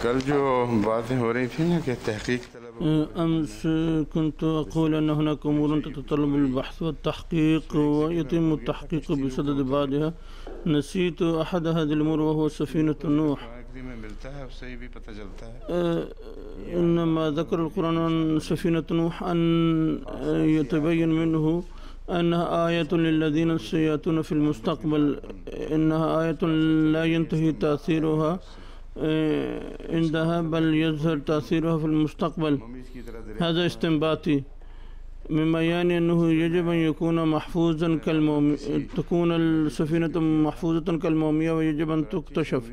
कल जो बातें हो रही थी ना कि तहकीक तलब أمس كنت أقول أن هناك أمور تتطلب البحث والتحقيق ويتم التحقيق بصدد بعضها. نسيت أحد هذه الأمور وهو سفينة نوح. में मिलता है उससे भी पता चलता है إنما ذكر القرآن عن سفينة نوح أن يتبين منه أنها آية للذين سيأتون في المستقبل، إنها آية لا ينتهي تأثيرها عندها بل يظهر تأثيرها في المستقبل. هذا استنباطي، مما يعني أنه يجب أن يكون محفوظا تكون السفينة محفوظة كالمومياء ويجب أن تكتشف.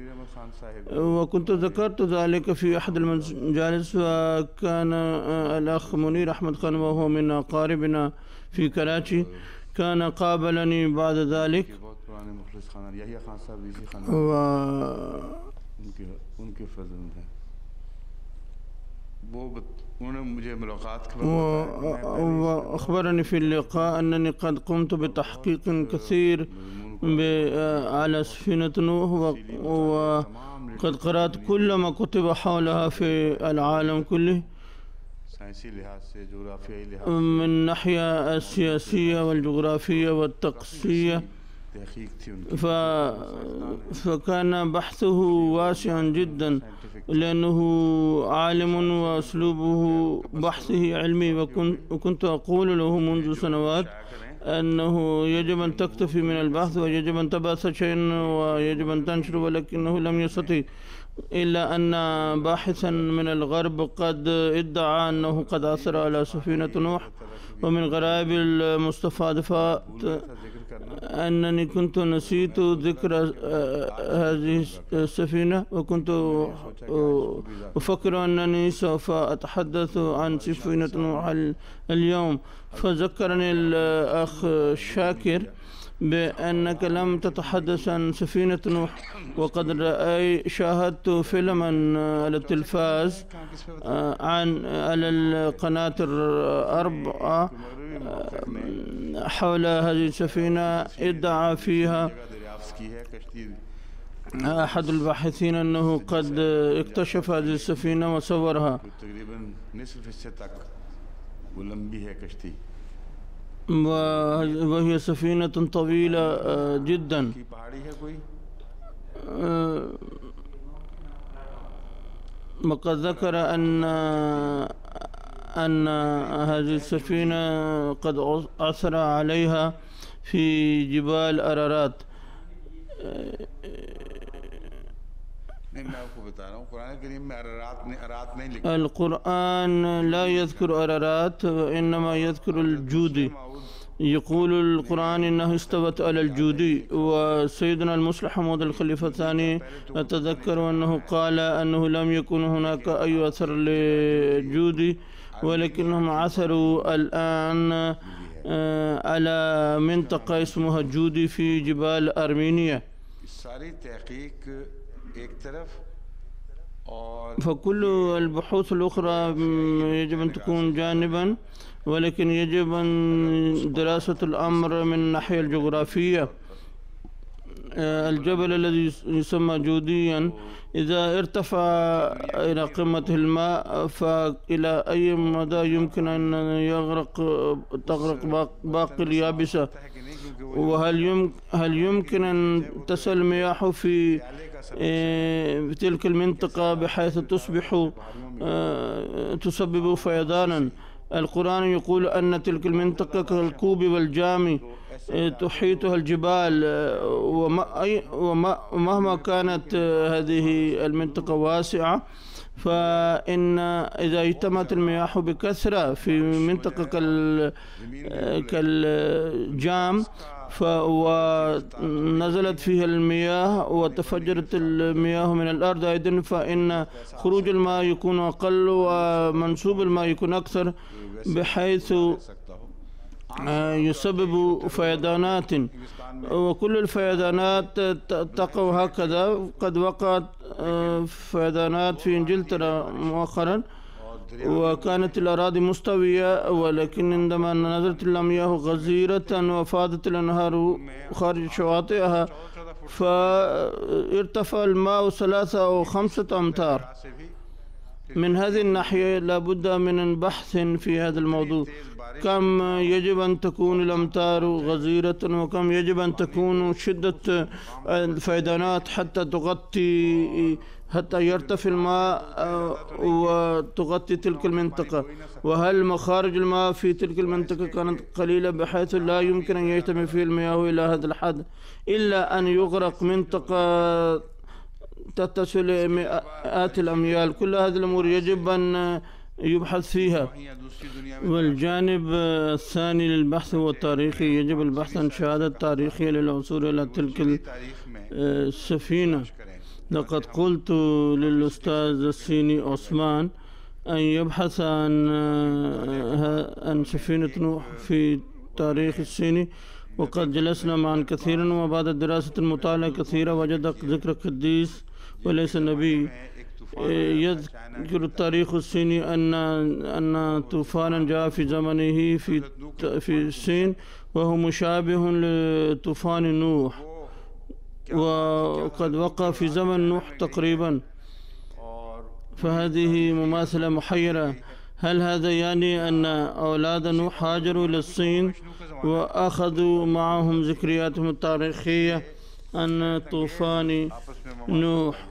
وكنت ذكرت ذلك في أحد المجالس، وكان الأخ منير أحمد خان وهو من أقاربنا في كراتشي كان قابلني بعد ذلك وأخبرني في اللقاء أنني قد قمت بتحقيق كثير على سفينة نوح، وقد قرأت كل ما كتب حولها في العالم كله من الناحية السياسية والجغرافية والطقسية، فكان بحثه واسعا جدا لأنه عالم وأسلوبه بحثه علمي. وكنت أقول له منذ سنوات أنه يجب أن تكتفي من البحث ويجب أن تبحث شيئا ويجب أن تنشر، ولكنه لم يستطيع، إلا أن باحثا من الغرب قد ادعى أنه قد عثر على سفينة نوح. ومن غرائب المستفادات أنني كنت نسيت ذكر هذه السفينة، وكنت أفكر أنني سوف أتحدث عن سفينة نوح اليوم. فذكرني الأخ شاكر بأنك لم تتحدث عن سفينة نوح، وقد شاهدت فيلما على التلفاز على القناة الأربعة حول هذه السفينة. ادعى فيها أحد الباحثين أنه قد اكتشف هذه السفينة وصورها، وهي سفينة طويلة جدا. وقد ذكر أن هذه السفينة قد عثر عليها في جبال أرارات. القرآن لا يذكر أرارات وإنما يذكر الجودي. يقول القرآن إنه استوت على الجودي، وسيدنا المصلح محمود الخليفة الثاني أتذكر أنه قال أنه لم يكن هناك أي أثر للجودي، ولكنهم عثروا الآن على منطقة اسمها جودي في جبال أرمينيا. فكل البحوث الأخرى يجب أن تكون جانبا، ولكن يجب أن دراسة الأمر من الناحية الجغرافية. الجبل الذي يسمى جوديا إذا ارتفع إلى قمة الماء فإلى أي مدى يمكن أن تغرق باقي اليابسة؟ وهل يمكن أن تصل المياه في تلك المنطقة بحيث تسبب فيضانا؟ القرآن يقول أن تلك المنطقة كالكوب والجام تحيطها الجبال، ومهما كانت هذه المنطقة واسعة، فإن إذا اجتمعت المياه بكثرة في منطقة كالجام ونزلت فيها المياه وتفجرت المياه من الأرض أيضا، فإن خروج الماء يكون أقل ومنسوب الماء يكون أكثر، بحيث يسبب فيضانات. وكل الفيضانات تقع هكذا. قد وقعت فيضانات في إنجلترا مؤخرا وكانت الأراضي مستوية، ولكن عندما نزلت المياه غزيرة وفاضت الأنهار خارج شواطئها فارتفع الماء 3 أو 5 أمتار. من هذه الناحية لا بد من بحث في هذا الموضوع، كم يجب أن تكون الأمطار غزيرة وكم يجب أن تكون شدة الفيضانات حتى تغطي، حتى يرتفع الماء وتغطي تلك المنطقة، وهل مخارج الماء في تلك المنطقة كانت قليلة بحيث لا يمكن أن يجتمع فيه المياه إلى هذا الحد إلا أن يغرق منطقة تتصل مئات الأميال. كل هذه الأمور يجب أن يبحث فيها. والجانب الثاني للبحث هو التاريخي، يجب البحث عن شهادة تاريخية للعثور إلى تلك السفينة. لقد قلت للأستاذ الصيني عثمان أن يبحث عن سفينة نوح في تاريخ الصيني، وقد جلسنا معا كثيرا، وبعد دراسة المطالعة كثيرة وجد ذكر قديس وليس نبي. يذكر التاريخ الصيني أن طوفانا جاء في زمنه في الصين وهو مشابه لطوفان نوح، وقد وقع في زمن نوح تقريبا. فهذه مماثلة محيرة. هل هذا يعني أن أولاد نوح هاجروا إلى الصين وأخذوا معهم ذكرياتهم التاريخية عن طوفان نوح؟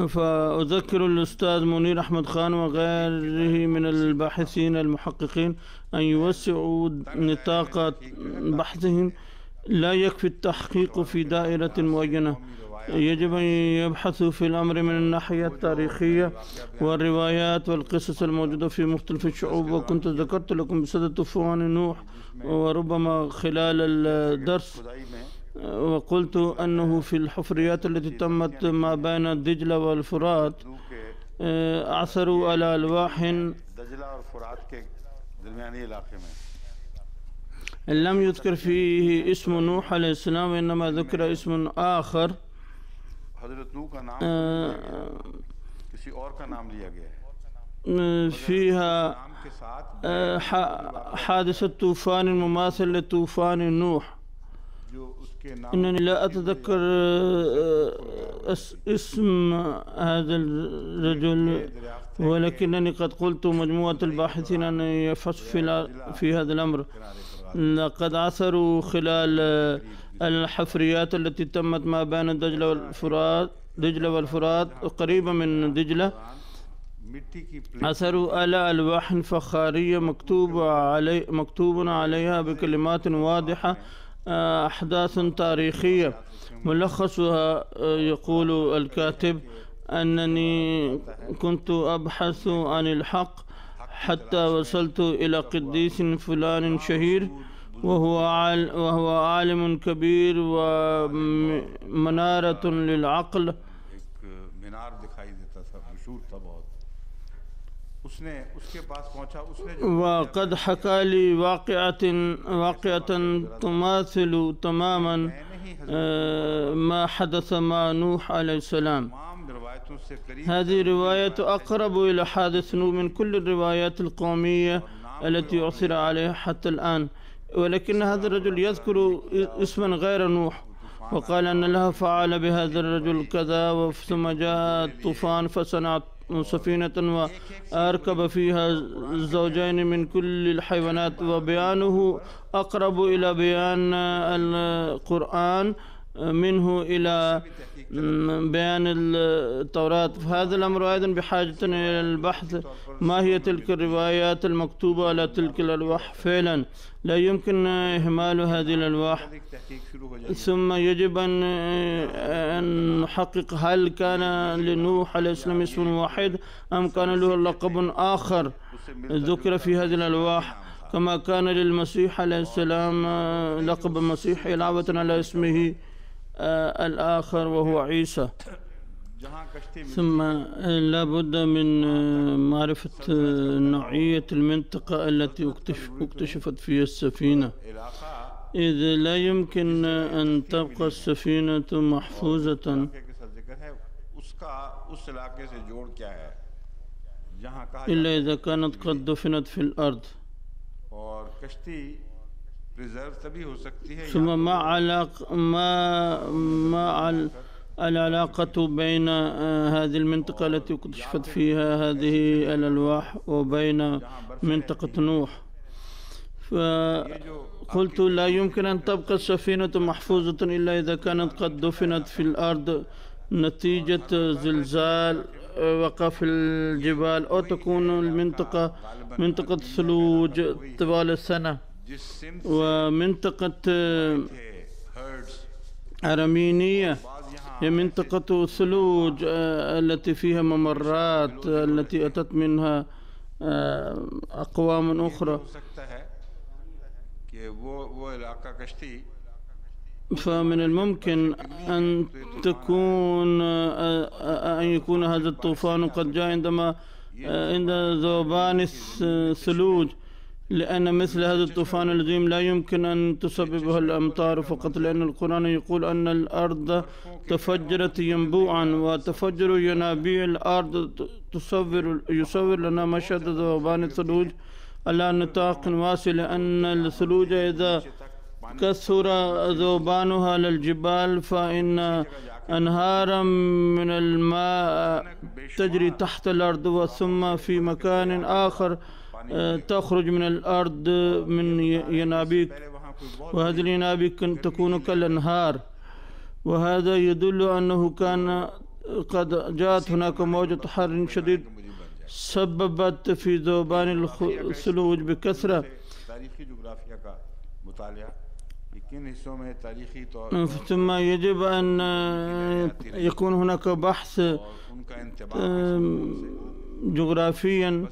فأذكر الأستاذ منير أحمد خان وغيره من الباحثين المحققين أن يوسعوا نطاق بحثهم. لا يكفي التحقيق في دائرة معينة، يجب أن يبحثوا في الأمر من الناحية التاريخية والروايات والقصص الموجودة في مختلف الشعوب. وكنت ذكرت لكم بصدد طوفان نوح وربما خلال الدرس، وقلت أنه في الحفريات التي تمت ما بين دجلة والفرات عثروا على ألواح لم يذكر فيه اسم نوح عليه السلام، وإنما ذكر اسم آخر فيها حادثة طوفان مماثل لطوفان نوح. إنني لا أتذكر اسم هذا الرجل، ولكنني قد قلت مجموعة الباحثين أن يبحثوا في هذا الأمر. لقد عثروا خلال الحفريات التي تمت ما بين دجلة والفرات قريبة من دجلة، عثروا على ألواح فخارية مكتوب عليها بكلمات واضحة أحداث تاريخية. ملخصها يقول الكاتب أنني كنت أبحث عن الحق حتى وصلت إلى قديس فلان شهير، وهو عالم كبير ومنارة للعقل. وقد حكى لي واقعة تماثل تماما ما حدث مع نوح عليه السلام. هذه رواية أقرب إلى حادث نوح من كل الروايات القومية التي عثر عليها حتى الآن، ولكن هذا الرجل يذكر اسما غير نوح، وقال أن الله فعل بهذا الرجل كذا، ثم جاء الطوفان فصنع سفينة وأركب فيها الزوجين من كل الحيوانات. وبيانه أقرب إلى بيان القرآن منه إلى بيان التوراة. فهذا الأمر أيضا بحاجة إلى البحث. ما هي تلك الروايات المكتوبة على تلك الألواح؟ فعلا لا يمكن إهمال هذه الألواح. ثم يجب أن نحقق هل كان لنوح عليه السلام اسم واحد أم كان له لقب آخر ذكر في هذه الألواح، كما كان للمسيح عليه السلام لقب مسيح علاوة على اسمه الآخر وهو عيسى. ثم لا بد من معرفة نوعية المنطقة التي اكتشفت فيها السفينة، إذ لا يمكن أن تبقى السفينة محفوظة إلا إذا كانت قد دفنت في الأرض. प्रिजर्व तभी हो सकती है ثم ما العلاقة بين هذه المنطقة التي اكتشفت فيها هذه الألواح وبين منطقة نوح. فقلت لا يمكن أن تبقى السفينة محفوظة إلا إذا كانت قد دفنت في الأرض نتيجة زلزال وقع في الجبال، أو تكون المنطقة منطقة ثلوج طوال السنة. ومنطقة أرمينية هي منطقة ثلوج التي فيها ممرات التي أتت منها أقوام أخرى. فمن الممكن أن يكون هذا الطوفان قد جاء عند ذوبان الثلوج، لأن مثل هذا الطوفان العظيم لا يمكن أن تسببه الأمطار فقط، لأن القرآن يقول أن الأرض تفجرت ينبوعا، وتفجر ينابيع الأرض يصور لنا مشهد ذوبان الثلوج على نطاق واسع، لأن الثلوج إذا كثر ذوبانها للجبال فإن أنهارا من الماء تجري تحت الأرض، ثم في مكان آخر تخرج من الأرض من ينابيع، وهذه الينابيع تكون كالأنهار. وهذا يدل أنه كان قد جاءت هناك موجة حر شديد سببت في ذوبان الثلوج بكثرة. ثم يجب أن يكون هناك بحث جغرافيا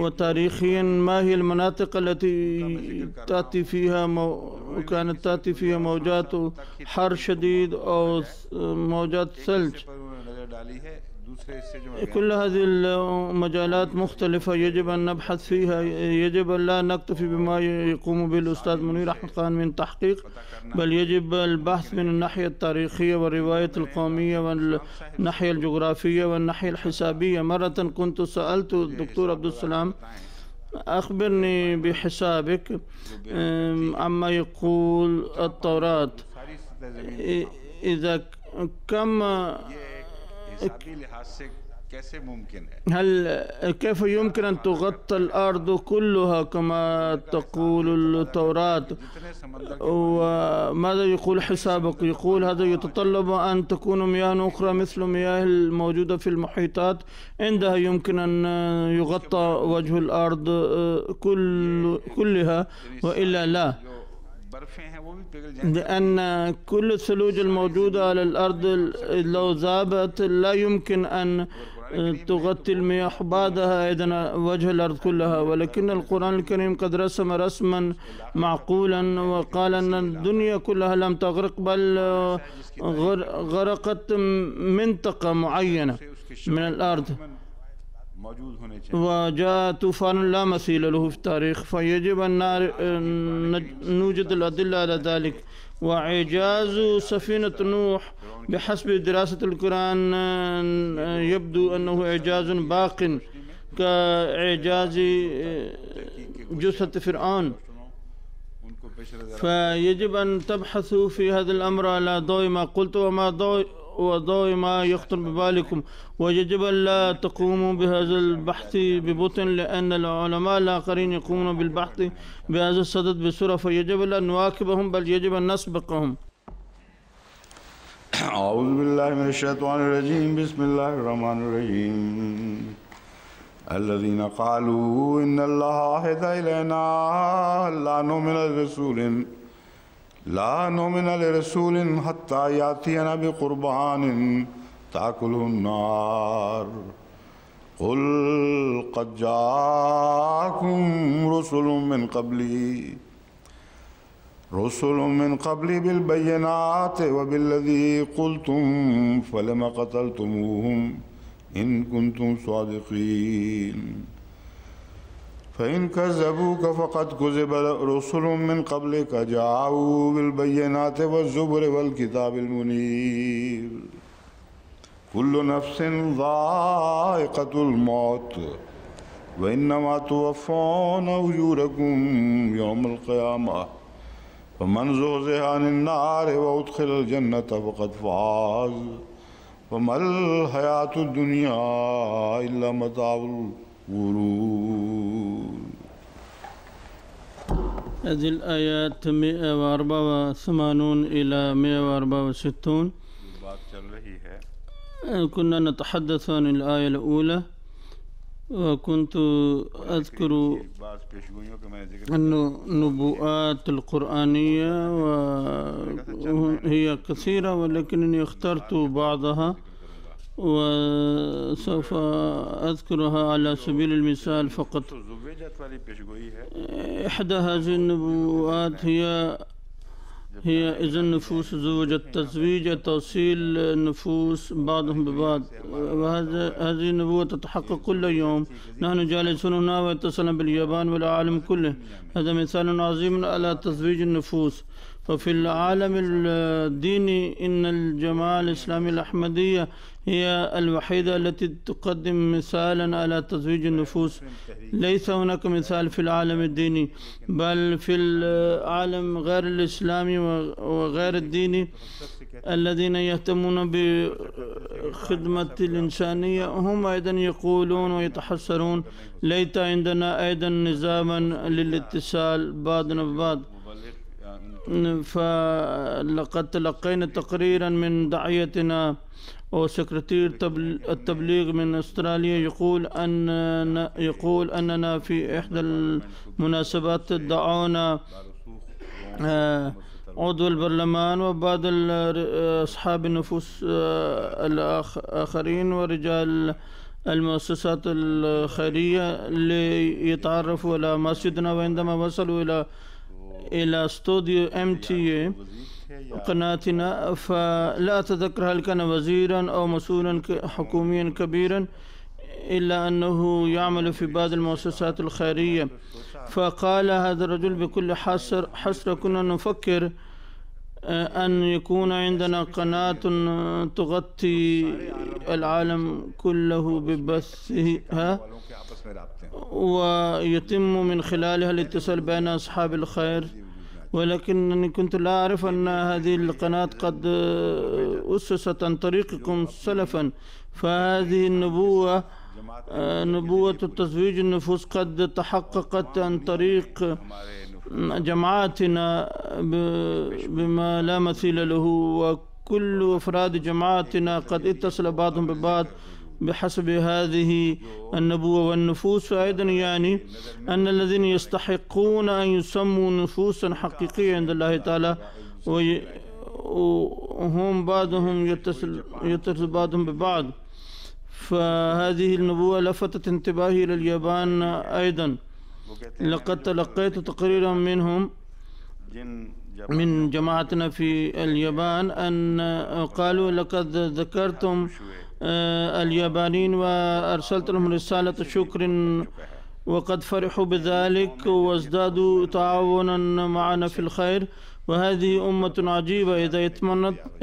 وتاريخيا ما هي المناطق التي كانت تأتي فيها موجات حر شديد أو موجات ثلج. كل هذه المجالات مختلفة يجب أن نبحث فيها. يجب أن لا نكتفي بما يقوم به الأستاذ منير أحمد خان من تحقيق، بل يجب البحث من الناحية التاريخية والرواية القومية والناحية الجغرافية والناحية الحسابية. مرة كنت سألت الدكتور عبد السلام أخبرني بحسابك عما يقول التوراة، إذا كيف يمكن أن تغطى الأرض كلها كما تقول التوراة؟ وماذا يقول حسابك؟ يقول هذا يتطلب أن تكون مياه أخرى مثل مياه الموجودة في المحيطات، عندها يمكن أن يغطى وجه الأرض كلها، وإلا لا، لأن كل الثلوج الموجودة على الأرض لو ذابت لا يمكن أن تغطي المياه بعدها أيضا وجه الأرض كلها. ولكن القرآن الكريم قد رسم رسما معقولا وقال أن الدنيا كلها لم تغرق، بل غرقت منطقة معينة من الأرض، وجاء طوفان لا مثيل له في التاريخ. فيجب أن نوجد الأدلة على ذلك. وإعجاز سفينة نوح بحسب دراسة القرآن يبدو أنه إعجاز باق كإعجاز جثة فرعون. فيجب أن تبحثوا في هذا الأمر على ضوء ما قلت وضوء ما يخطر ببالكم، ويجب أن لا تقوموا بهذا البحث ببطء، لأن العلماء الآخرين يقومون بالبحث بهذا الصدد بسرعة، فيجب أن نواكبهم بل يجب أن نسبقهم. أعوذ بالله من الشيطان الرجيم. بسم الله الرحمن الرحيم. الذين قالوا إن الله عهد إلينا لا نؤمن لرسول حتى يأتينا بقربان تأكله النار قل قد جاءكم رسل من قبلي بالبينات وبالذي قلتم فلم قتلتموهم إن كنتم صادقين فإن كذبوك فقد كذب رسل من قبلك جاءوا بالبينات والزبر والكتاب المنير كل نفس ذائقة الموت وإنما توفون أجوركم يوم القيامة فمن زحزح عن النار وأدخل الجنة فقد فاز وما الحياة الدنيا إلا متاع الغرور. هذه الآيات 184 إلى 164. كنا نتحدث عن الآية الأولى، وكنت أذكر أن النبوءات القرآنية وهي كثيرة، ولكنني اخترت بعضها وسوف أذكرها على سبيل المثال فقط. إحدى هذه النبوءات هي إذا النفوس زوجت، تزويج توصيل النفوس بعضهم ببعض، وهذه النبوة تتحقق كل يوم. نحن جالسون هنا واتصلنا باليابان والعالم كله. هذا مثال عظيم على تزويج النفوس. وفي العالم الديني إن الجماعة الإسلامية الأحمدية هي الوحيدة التي تقدم مثالا على تزويج النفوس. ليس هناك مثال في العالم الديني، بل في العالم غير الإسلامي وغير الديني الذين يهتمون بخدمة الإنسانية هم أيضا يقولون ويتحسرون: ليت عندنا أيضا نظاما للاتصال بعضنا ببعض. فلقد تلقينا تقريرا من داعيتنا وسكرتير التبليغ من أستراليا يقول أننا في إحدى المناسبات دعونا عضو البرلمان وبعض أصحاب النفوس الآخرين ورجال المؤسسات الخيرية ليتعرفوا على مسجدنا. وعندما وصلوا إلى استوديو MTA قناتنا، فلا أتذكر هل كان وزيرا أو مسؤولا حكوميا كبيرا، إلا أنه يعمل في بعض المؤسسات الخيرية. فقال هذا الرجل بكل حسرة: كنا نفكر أن يكون عندنا قناة تغطي العالم كله ببثها ويتم من خلالها الاتصال بين أصحاب الخير، ولكنني كنت لا أعرف أن هذه القناة قد أسست عن طريقكم سلفا. فهذه النبوة، نبوة تزويج النفوس، قد تحققت عن طريق جماعتنا بما لا مثيل له، وكل أفراد جماعتنا قد اتصل بعضهم ببعض بحسب هذه النبوة. والنفوس أيضا يعني أن الذين يستحقون أن يسموا نفوسا حقيقية عند الله تعالى، وهم بعضهم يتصل بعضهم ببعض. فهذه النبوة لفتت انتباهي إلى اليابان أيضا. لقد تلقيت تقريرا منهم من جماعتنا في اليابان أن قالوا: لقد ذكرتم اليابانيين وأرسلت لهم رسالة شكر، وقد فرحوا بذلك وازدادوا تعاونا معنا في الخير. وهذه أمة عجيبة، إذا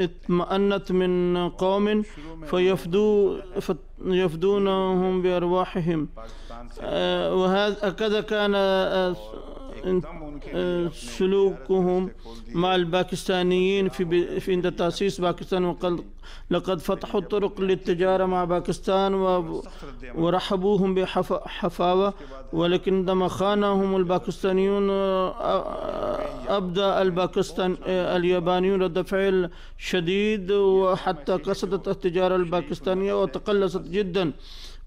اطمأنت من قوم فيفدونهم بأرواحهم. وهكذا كان سلوكهم مع الباكستانيين في عند تأسيس باكستان. وقد لقد فتحوا الطرق للتجارة مع باكستان ورحبوهم بحفاوة، ولكن عندما خانهم الباكستانيون أبدأ اليابانيون رد فعل شديد، وحتى قصدت التجارة الباكستانية وتقلصت جدا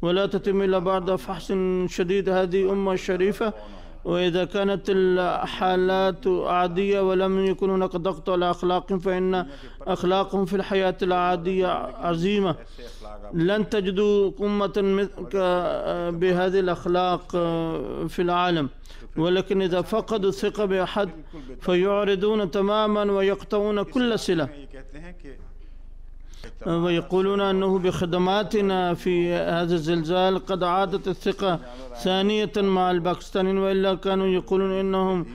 ولا تتم إلا بعد فحص شديد. هذه أمة شريفة، وإذا كانت الحالات عادية ولم يكن هناك ضغط على أخلاقهم، فإن أخلاقهم في الحياة العادية عظيمة. لن تجدوا أمة بهذه الأخلاق في العالم. ولكن إذا فقدوا الثقة بأحد فيعرضون تماما ويقطعون كل صلة، ويقولون أنه بخدماتنا في هذا الزلزال قد عادت الثقة ثانية مع الباكستانيين، وإلا كانوا يقولون أنهم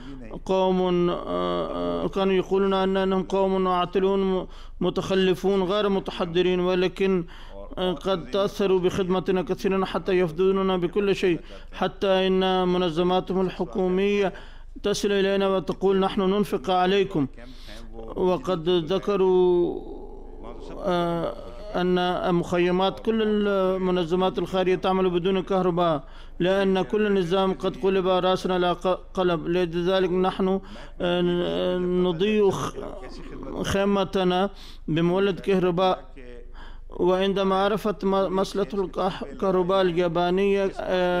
قوم عاطلون متخلفون غير متحضرين. ولكن قد تأثروا بخدمتنا كثيرا حتى يفدوننا بكل شيء، حتى إن منظماتهم الحكومية تصل إلينا وتقول نحن ننفق عليكم. وقد ذكروا أن مخيمات كل المنظمات الخيرية تعمل بدون كهرباء، لأن كل نظام قد قلب رأسا على قلب. لذلك نحن نضيء خيمتنا بمولد كهرباء. وعندما عرفت مصلحة الكهرباء اليابانية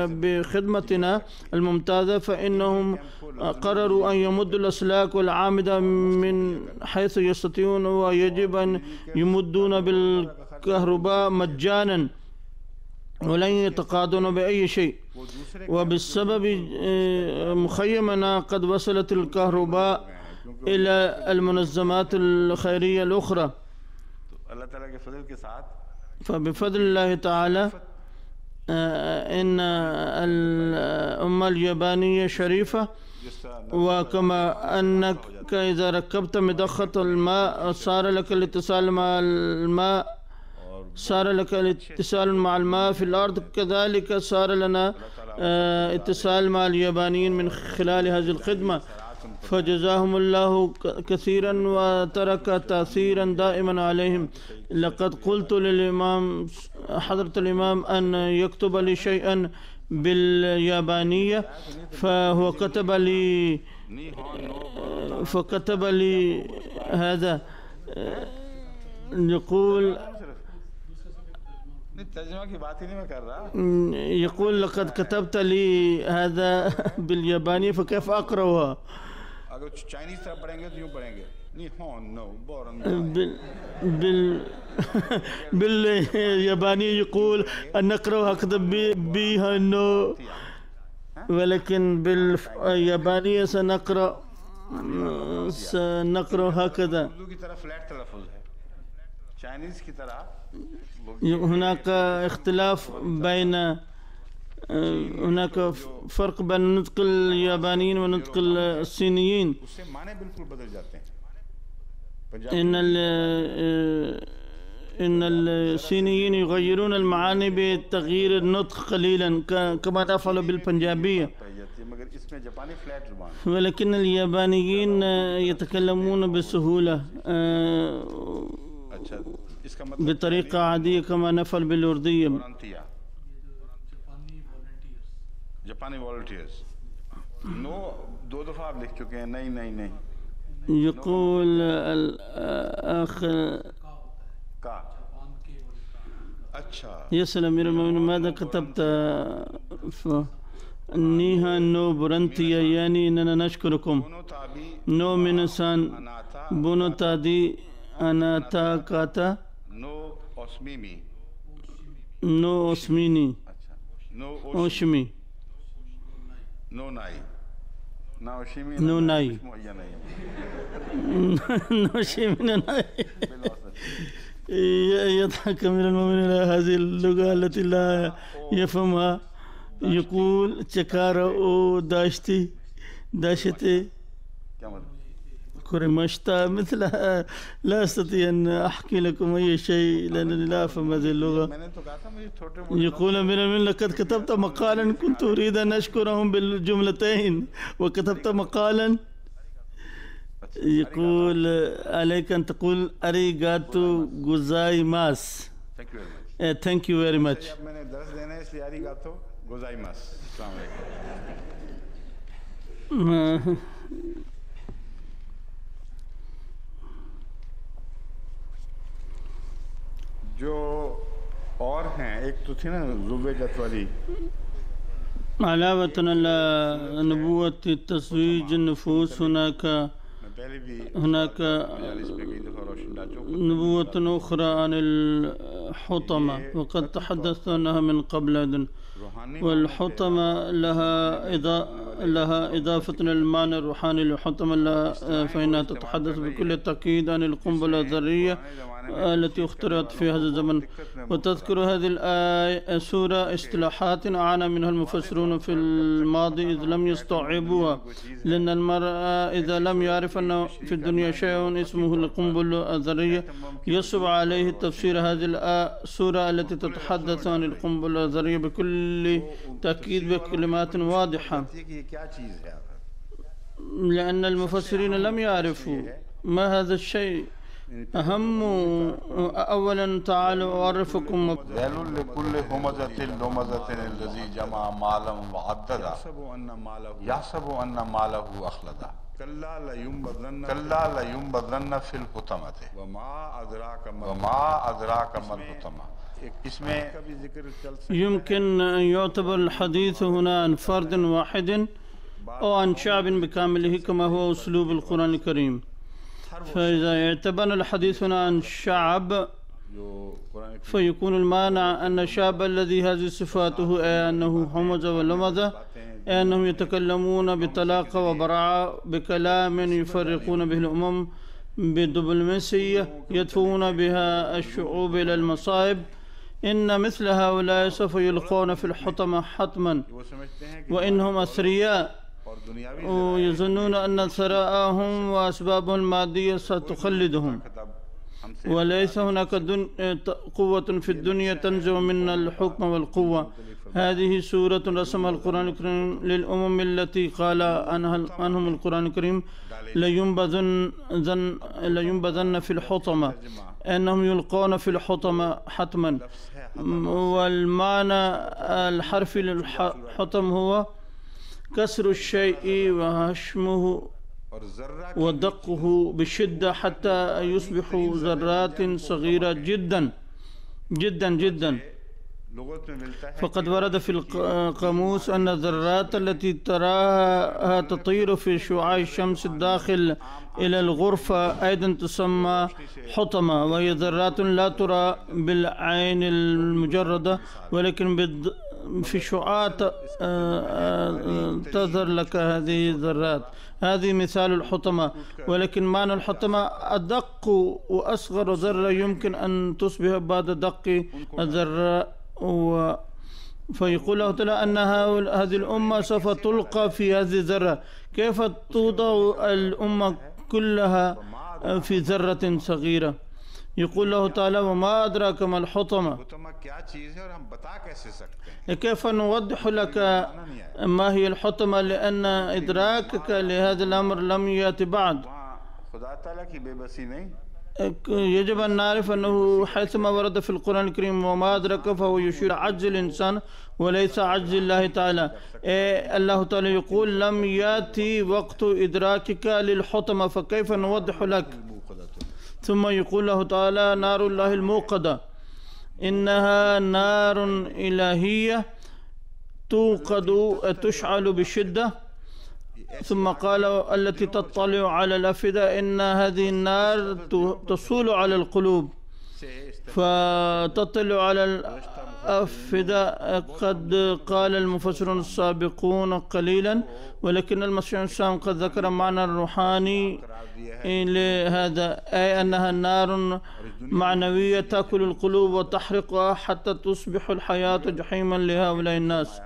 بخدمتنا الممتازة، فإنهم قرروا أن يمدوا الأسلاك والعامدة من حيث يستطيعون، ويجب أن يمدون بالكهرباء مجانا ولن يتقاضون بأي شيء. وبسبب مخيمنا قد وصلت الكهرباء إلى المنظمات الخيرية الأخرى. فبفضل الله تعالى إن الأمة اليابانية شريفة. وكما أنك إذا ركبت مضخة الماء صار لك الاتصال مع الماء، صار لك الاتصال مع الماء في الأرض، كذلك صار لنا اتصال مع اليابانيين من خلال هذه الخدمة. فجزاهم الله كثيرا وترك تأثيرا دائما عليهم. لقد قلت للإمام حضرة الإمام أن يكتب لي شيئا باليابانية، فكتب لي هذا، يقول لقد كتبت لي هذا باليابانية فكيف أقرأها؟ بالياباني يقول أن نقرأ هكذا بها نو، ولكن باليابانية سنقرأ هكذا. هناك اختلاف هناك فرق بين نطق اليابانيين ونطق الصينيين. إن الصينيين يغيرون المعاني بتغيير النطق قليلا كما نفعل بالبنجابية، ولكن اليابانيين يتكلمون بسهولة بطريقة عادية كما نفعل بالأردية. जापानी वॉलंटियर्स नो दो दफा आप लिख चुके हैं। नहीं नहीं नहीं يقول الأخ का अच्छा يسأل أمير المؤمنين ماذا كتبت؟ نيها نو برنتيا، يعني إننا نشكركم. نو منسان بونو تادي أناتا كاتا نو أسميمي نو أسميني نو أوشمي نو ناي نو ناي نو شيمي ناي. يضحك أمير المؤمنين إلى هذه اللغة التي لا يفهمها. يقول تكارا أو داشتي كوريماشتا مثلها. لا أستطيع أن أحكي لكم أي شيء لأنني لا أفهم هذه اللغة. يقول أمير المؤمنين لقد كتبت مقالا كنت أريد أن أشكرهم بالجملتين وكتبت مقالا. يقول عليك أن تقول أريغاتو غوزايماس. Thank you very much. मैंने दर्स देना है इसलिए अरिगातो गोजाइमास। अस्सलाम वालेकुम। जो और हैं एक तो थी ना ज़ुबैदत वाली علاوة على نبوة تزويج النفوس هناك نبوة أخرى عن الحطمة، وقد تحدثت عنها من قبل. والحطمة لها إضافة المعنى الروحاني للحطمة، فإنها تتحدث بكل تأكيد عن القنبلة الذرية التي اخترعت في هذا الزمن. وتذكر هذه السورة اصطلاحات عانى منها المفسرون في الماضي إذ لم يستوعبوها، لأن المرء إذا لم يعرف أن في الدنيا شيء اسمه القنبلة الذرية يصعب عليه تفسير هذه السورة التي تتحدث عن القنبلة الذرية بكل تأكيد بكلمات واضحة. لأن المفسرين لم يعرفوا ما هذا الشيء. أهم أولا تعالوا أعرفكم ويل لكل همزة لمزة الذي جمع مالا وعددا يحسب أن ماله أخلدا كلا لينبذن في الحطمة وما أدراك ما الحطمة. इसमें يمكن أن يعتبر الحديث هنا عن فرد واحد أو عن شعب بكامله كما هو أسلوب القرآن الكريم. فإذا اعتبرنا الحديث هنا عن شعب فيكون المعنى أن الشعب الذي هذه صفاته أي أنه همز ولمز، أي أنهم يتكلمون بطلاقة وبراعة بكلام يفرقون به الأمم بدبلوماسية يدفعون بها الشعوب إلى المصائب. إن مثل هؤلاء سوف يلقون في الحطمة حتما، وإنهم أثرياء ويظنون أن ثراءهم وأسبابهم المادية ستخلدهم، وليس هناك قوة في الدنيا تنزع منا الحكم والقوة. هذه سورة رسمها القرآن الكريم للأمم التي قال عنهم القرآن الكريم لينبذن في الحطمة، أنهم يلقون في الحطمة حتما. والمعنى الحرفي للحطم هو كسر الشيء وهشمه ودقه بشدة حتى يصبح ذرات صغيرة جدا جدا جدا. فقد ورد في القاموس أن الذرات التي تراها تطير في شعاع الشمس الداخل إلى الغرفة أيضا تسمى حطمة، وهي ذرات لا ترى بالعين المجردة ولكن في شعاع تظهر لك هذه الذرات. هذه مثال الحطمة. ولكن معنى الحطمة أدق وأصغر ذرة يمكن أن تصبح بعد دق الذرة. فيقول الله تعالى أن هذه الأمة سوف تلقى في هذه الذرة. كيف توضع الأمة كلها في ذرة صغيرة؟ يقول الله تعالى وما أدراك ما الحطمة. كيف نوضح لك ما هي الحطمة؟ لأن إدراكك لهذا الأمر لم يأتي بعد. يجب أن نعرف أنه حيثما ورد في القرآن الكريم وما أدرك فهو يشير عجز الإنسان وليس عجز الله تعالى. الله تعالى يقول لم يأتي وقت إدراكك للحطمة فكيف نوضح لك؟ ثم يقول الله تعالى نار الله الموقدة، إنها نار إلهية توقد تشعل بشدة. ثم قال التي تطلع على الأفئدة، إن هذه النار تصول على القلوب فتطلع على الأفئدة. قد قال المفسرون السابقون قليلا، ولكن المسيح السلام قد ذكر معنى الروحاني لهذا، أي أنها نار معنوية تأكل القلوب وتحرقها حتى تصبح الحياة جحيما لهؤلاء الناس.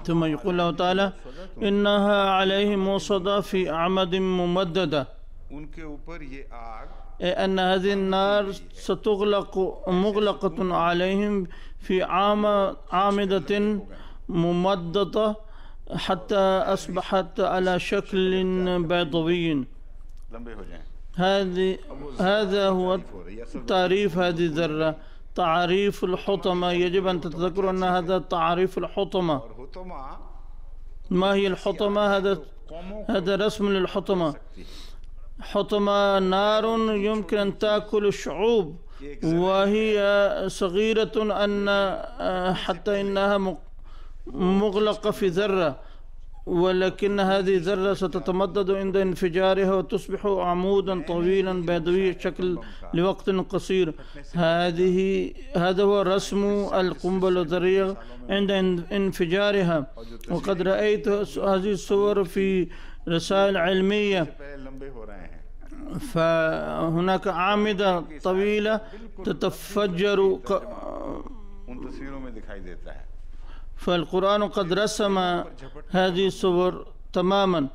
ثم يقول الله تعالى إنها عليهم موصدة في أعمد ممددة، أن هذه النار ستغلق مغلقة عليهم في عامدة ممددة حتى أصبحت على شكل بيضاوي. هذا هو تعريف هذه الذرة، تعريف الحطمة. يجب أن تتذكروا أن هذا تعريف الحطمة. ما هي الحطمة؟ هذا رسم للحطمة. حطمة نار يمكن أن تأكل الشعوب، وهي صغيرة أن حتى إنها مغلقة في ذرة، ولكن هذه الذرة ستتمدد عند انفجارها وتصبح عمودا طويلا بيضاوي الشكل لوقت قصير. هذا هو رسم القنبلة الذرية عند انفجارها. وقد رأيت هذه الصور في رسائل علمية. فهناك عامدة طويلة تتفجر فالقرآن قد رسم هذه الصور تماما.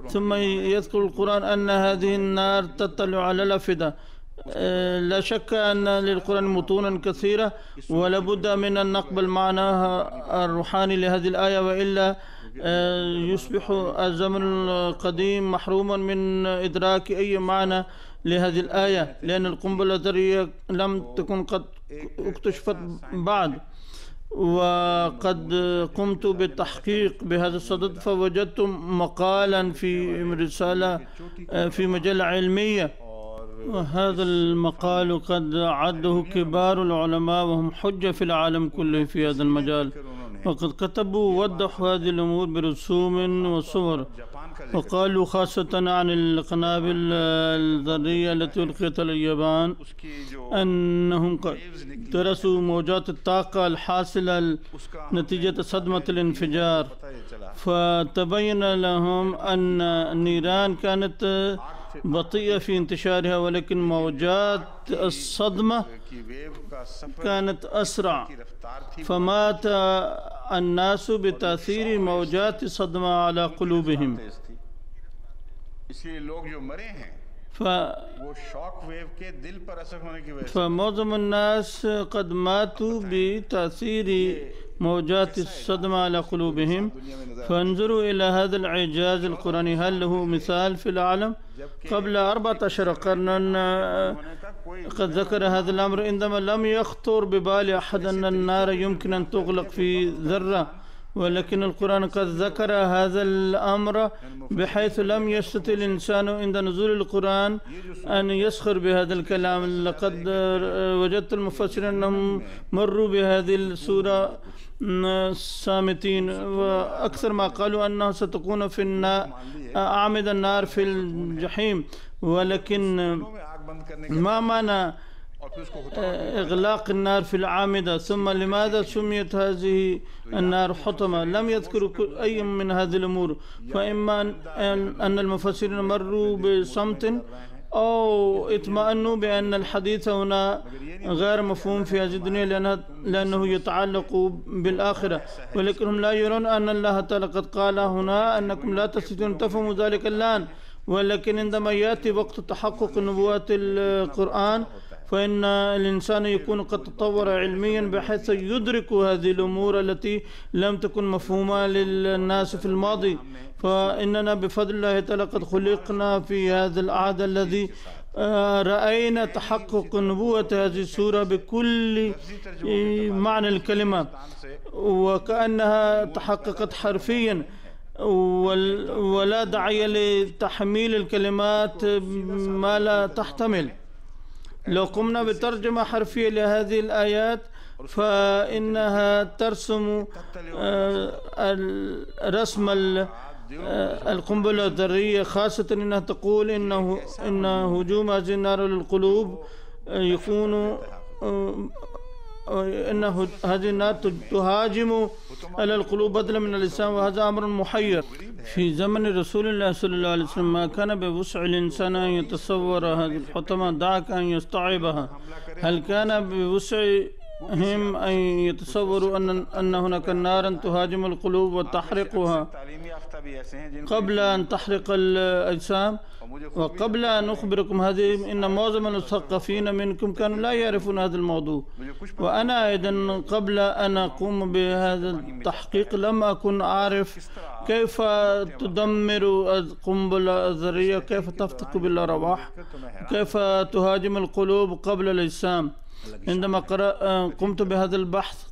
ثم يذكر القرآن أن هذه النار تطلع على الأفئدة، لا شك أن للقرآن متونا كثيرة ولابد من أن نقبل معناها الروحاني لهذه الآية، وإلا يصبح الزمن القديم محروما من إدراك أي معنى لهذه الآية، لأن القنبلة الذرية لم تكن قد اكتشفت بعد. وقد قمت بالتحقيق بهذا الصدد، فوجدت مقالا في رسالة في مجلة علمية، وهذا المقال قد عده كبار العلماء وهم حجة في العالم كله في هذا المجال، وقد كتبوا ووضحوا هذه الأمور برسوم وصور، وقالوا خاصة عن القنابل الذرية التي ألقيت على اليابان أنهم درسوا موجات الطاقة الحاصلة نتيجة صدمة الانفجار، فتبين لهم أن النيران كانت بطيئة في انتشارها، ولكن موجات الصدمة كانت أسرع، فمات الناس بتأثير موجات الصدمة على قلوبهم. فمعظم الناس قد ماتوا بتأثير موجات الصدمة على قلوبهم. فانظروا إلى هذا الإعجاز القرآني، هل له مثال في العالم؟ قبل 14 قرنا قد ذكر هذا الأمر عندما لم يخطر ببال أحد أن النار يمكن أن تغلق في ذرة، ولكن القرآن قد ذكر هذا الأمر بحيث لم يستطع الإنسان عند نزول القرآن أن يسخر بهذا الكلام. لقد وجدت المفسرين أنهم مروا بهذه السورة صامتين، وأكثر ما قالوا أنه ستكون في أعمدة النار في الجحيم، ولكن ما معنى إغلاق النار في العامدة؟ ثم لماذا سميت هذه النار حطمة؟ لم يذكروا أي من هذه الأمور، فإما أن المفسرين مروا بصمت أو اطمأنوا بأن الحديث هنا غير مفهوم في هذه الدنيا لأنه يتعلق بالآخرة، ولكنهم لا يرون أن الله تعالى قد قال هنا أنكم لا تستطيعون تفهموا ذلك الآن، ولكن عندما يأتي وقت تحقق نبوات القرآن فإن الإنسان يكون قد تطور علميا بحيث يدرك هذه الأمور التي لم تكن مفهومة للناس في الماضي. فإننا بفضل الله تعالى قد خلقنا في هذا العهد الذي رأينا تحقق نبوة هذه السورة بكل معنى الكلمة، وكأنها تحققت حرفيا، ولا داعي لتحميل الكلمات ما لا تحتمل. لو قمنا بترجمة حرفية لهذه الآيات فإنها ترسم رسم القنبلة الذرية، خاصة أنها تقول إن هجوم هذه النار للقلوب يكون أن هذه النار تهاجم على القلوب بدلا من اللسان، وهذا أمر محير. في زمن رسول الله صلى الله عليه وسلم ما كان بوسع الإنسان أن يتصور هذه الحطمة، دعك أن يستوعبها. هل كان بوسعهم أن يتصوروا أن هناك نارا تهاجم القلوب وتحرقها قبل أن تحرق الأجسام؟ وقبل أن أخبركم هذه إن معظم المثقفين منكم كانوا لا يعرفون هذا الموضوع، وأنا أيضا قبل أن أقوم بهذا التحقيق لم أكن أعرف كيف تدمر القنبلة الذرية، كيف تفتك بالأرواح، كيف تهاجم القلوب قبل الأجسام. عندما قمت بهذا البحث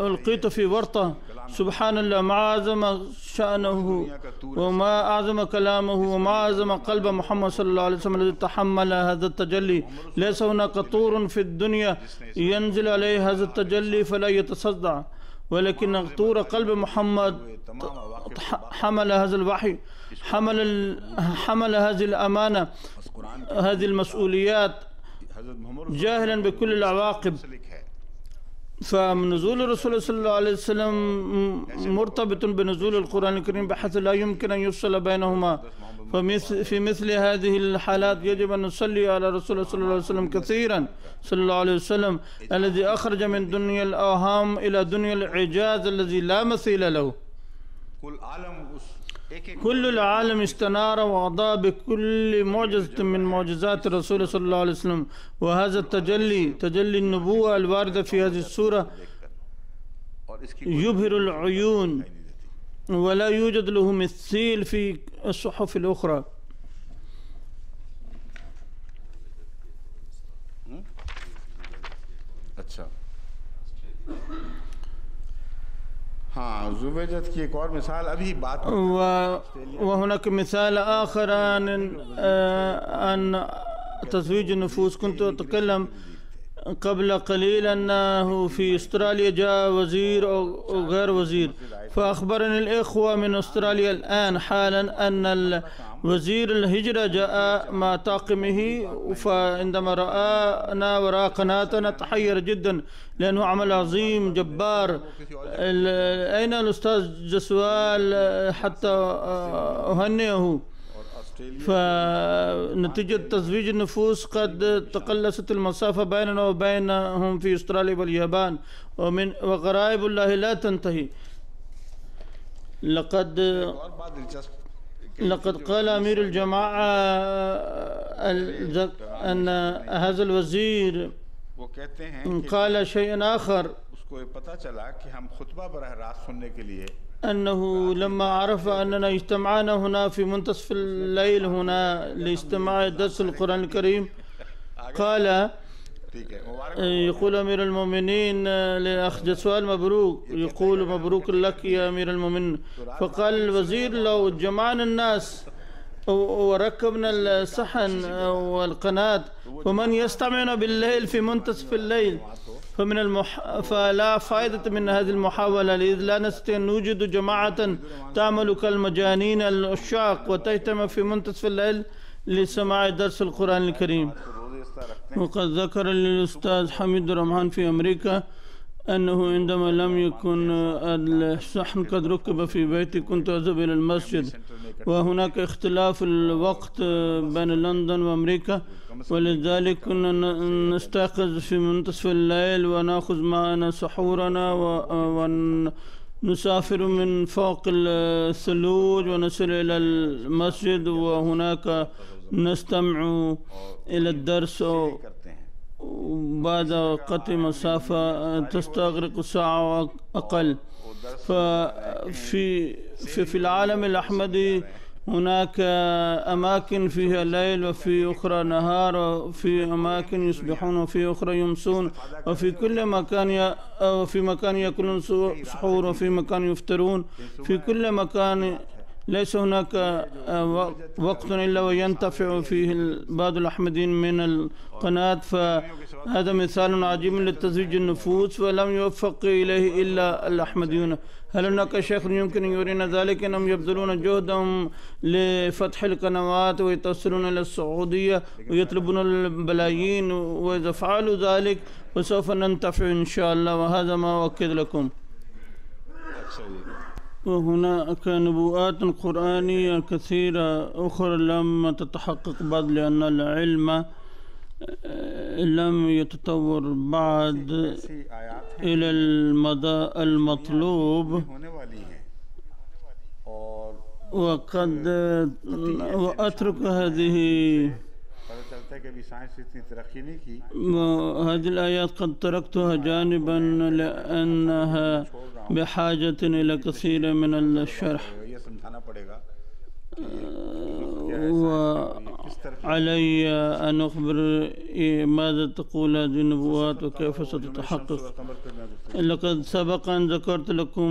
ألقيت في ورطة. سبحان الله، ما أعظم شأنه وما أعظم كلامه وما أعظم قلب محمد صلى الله عليه وسلم الذي تحمل هذا التجلي. ليس هناك طور في الدنيا ينزل عليه هذا التجلي فلا يتصدع، ولكن طور قلب محمد حمل هذا الوحي، حمل هذه الأمانة، هذه المسؤوليات، جاهلا بكل العواقب. فنزول الرسول صلى الله عليه وسلم مرتبط بنزول القرآن الكريم بحيث لا يمكن أن يفصل بينهما. ففي مثل هذه الحالات يجب أن نصلي على رسول الله صلى الله عليه وسلم كثيرا صلى الله عليه وسلم، الذي أخرج من دنيا الأوهام إلى دنيا الإعجاز الذي لا مثيل له. كل العالم استنار وأضاء بكل معجزة من معجزات الرسول صلى الله عليه وسلم. وهذا تجلي النبوة الواردة في هذه السورة يبهر العيون ولا يوجد له مثيل في الصحف الأخرى. अच्छा हाँ ज़ुबैजत की एक और मिसाल अभी बात وهناك مثال آخر عن تزويج النفوس. كنت أتكلم قبل قليل أنه في أستراليا جاء وزير أو غير وزير، فأخبرني الإخوة من أستراليا الآن حالا أن وزير الهجرة جاء مع طاقمه، فعندما رآنا وراء قناتنا تحير جدا لأنه عمل عظيم جبار. أين الأستاذ جسوال حتى أهنئه؟ فنتيجة تزويج النفوس قد تقلصت المسافة بيننا وبينهم في أستراليا واليابان، وغرائب الله لا تنتهي. لقد قال أمير الجماعة أن هذا الوزير قال شيئا آخر، أنه لما عرف أننا اجتمعنا هنا في منتصف الليل هنا لاستماع درس القرآن الكريم، قال يقول أمير المؤمنين لأخ جسوال مبروك، يقول مبروك لك يا أمير المؤمنين. فقال الوزير لو جمعنا الناس وركبنا الصحن والقناة ومن يستمعنا بالليل في منتصف الليل فلا فائدة من هذه المحاولة، إذ لا نستطيع أن نوجد جماعة تعمل كالمجانين العشاق وتجتمع في منتصف الليل لسماع درس القرآن الكريم. وقد ذكر للأستاذ حميد الرحمن في أمريكا أنه عندما لم يكن الصحن قد ركب في بيتي كنت أذهب إلى المسجد، وهناك اختلاف الوقت بين لندن وأمريكا، ولذلك كنا نستيقظ في منتصف الليل ونأخذ معنا سحورنا ونسافر من فوق الثلوج ونصل إلى المسجد، وهناك نستمع إلى الدرس بعد قطع مسافة تستغرق ساعة أقل. ففي العالم الأحمدي هناك أماكن فيها ليل وفي أخرى نهار، وفي أماكن يصبحون وفي أخرى يمسون، وفي كل مكان في مكان يأكلون سحور وفي مكان يفطرون، في كل مكان ليس هناك وقت إلا وينتفع فيه بعض الأحمديين من القناة. فهذا مثال عجيب لتزويج النفوس ولم يوفق إليه إلا الأحمديون. هل هناك شيخ يمكن أن يرينا ذلك؟ أنهم يبذلون جهدهم لفتح القنوات ويتصلون إلى السعودية ويطلبون البلايين، وإذا فعلوا ذلك فسوف ننتفع إن شاء الله، وهذا ما أؤكد لكم. وهناك نبوءات قرآنية كثيرة أخرى لم تتحقق بعد، لأن العلم لم يتطور بعد إلى المدى المطلوب. وقد وأترك هذه الآيات قد تركتها جانبا لأنها بحاجة إلى كثير من الشرح، وعلي أن أخبر ماذا تقول هذه النبوات وكيف ستتحقق. لقد سبق أن ذكرت لكم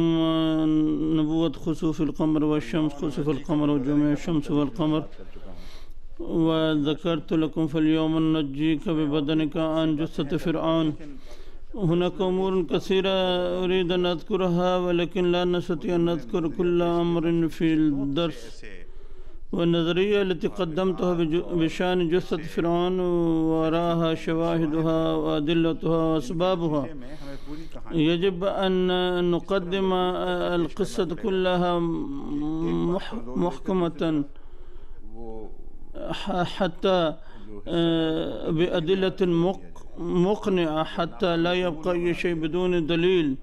نبوة خسوف القمر والشمس، خسوف القمر وجميع الشمس والقمر، وذكرت لكم فاليوم ننجيك ببدنك عن جثة فرعون. هناك أمور كثيرة أريد أن أذكرها ولكن لا نستطيع أن نذكر كل أمر في الدرس. والنظرية التي قدمتها بشأن جثة فرعون وراها شواهدها وأدلتها وأسبابها، يجب أن نقدم القصة كلها محكمة حتى بأدلة مقنعة حتى لا يبقى أي شيء بدون دليل.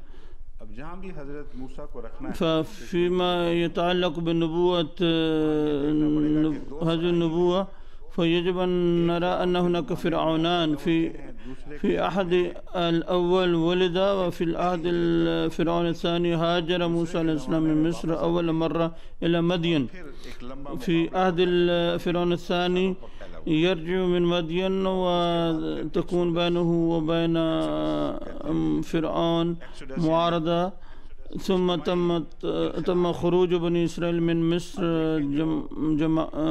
जहाँ भी हजरत मूसा को रखना है ففيما يتعلق بنبوة هذه النبوة فيجب أن نرى أن هناك فرعونان في أحد الأول ولد، وفي العهد الفرعون الثاني هاجر موسى عليه السلام من مصر أول مرة إلى مدين. في عهد الفرعون الثاني يرجع من مدين وتكون بينه وبين فرعون معارضة، ثم تم خروج بني إسرائيل من مصر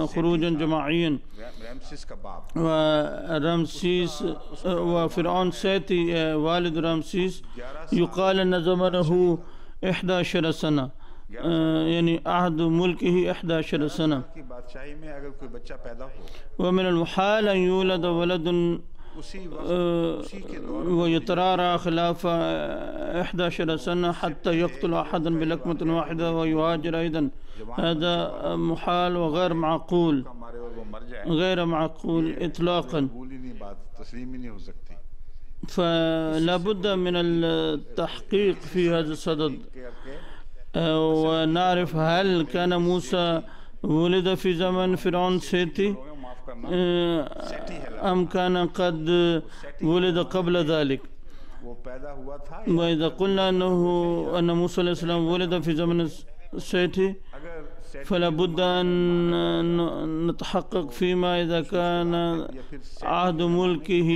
خروجا جماعيا. ورمسيس وفرعون سيتي والد رمسيس يقال أن زمنه 11 سنة، يعني عهد ملكه 11 سنة. ومن المحال أن يولد ولد ويترعرع خلاف 11 سنة حتى يقتل أحدا بلكمة واحدة ويهاجر أيضا. هذا محال وغير معقول، غير معقول إطلاقا. فلا بد من التحقيق في هذا الصدد ونعرف هل كان موسى ولد في زمن فرعون سيتي أم كان قد ولد قبل ذلك. وإذا قلنا أن موسى عليه السلام ولد في زمن سيتي فلا بد أن نتحقق فيما إذا كان عهد ملكه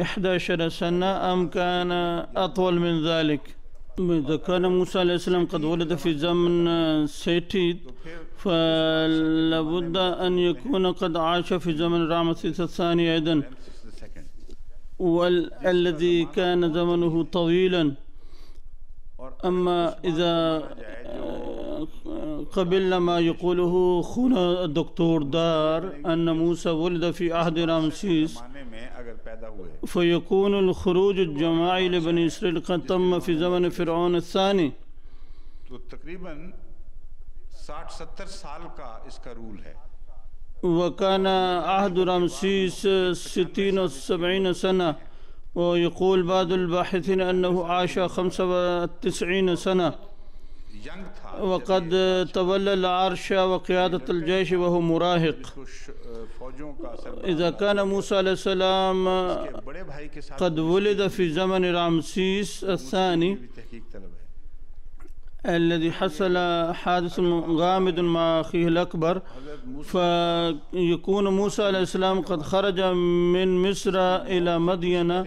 11 سنة أم كان أطول من ذلك. إذا كان موسى عليه السلام قد ولد في زمن سيتي فلا بد أن يكون قد عاش في زمن رامسيس الثاني أيضا، والذي كان زمنه طويلا. أما إذا قبلنا ما يقوله أخونا الدكتور دار أن موسى ولد في عهد رامسيس فيكون الخروج الجماعي لبني إسرائيل قد تم في زمن فرعون الثاني. تقريبا 60-70 साल का इसका रूल है. وكان عهد رمسيس 60 و 70 سنة، ويقول بعض الباحثين أنه عاش 95 سنة، وقد تولى العرش وقيادة الجيش وهو مراهق. إذا كان موسى عليه السلام قد ولد في زمن رمسيس الثاني الذي حصل حادث غامض مع أخيه الأكبر، فيكون موسى عليه السلام قد خرج من مصر إلى مدين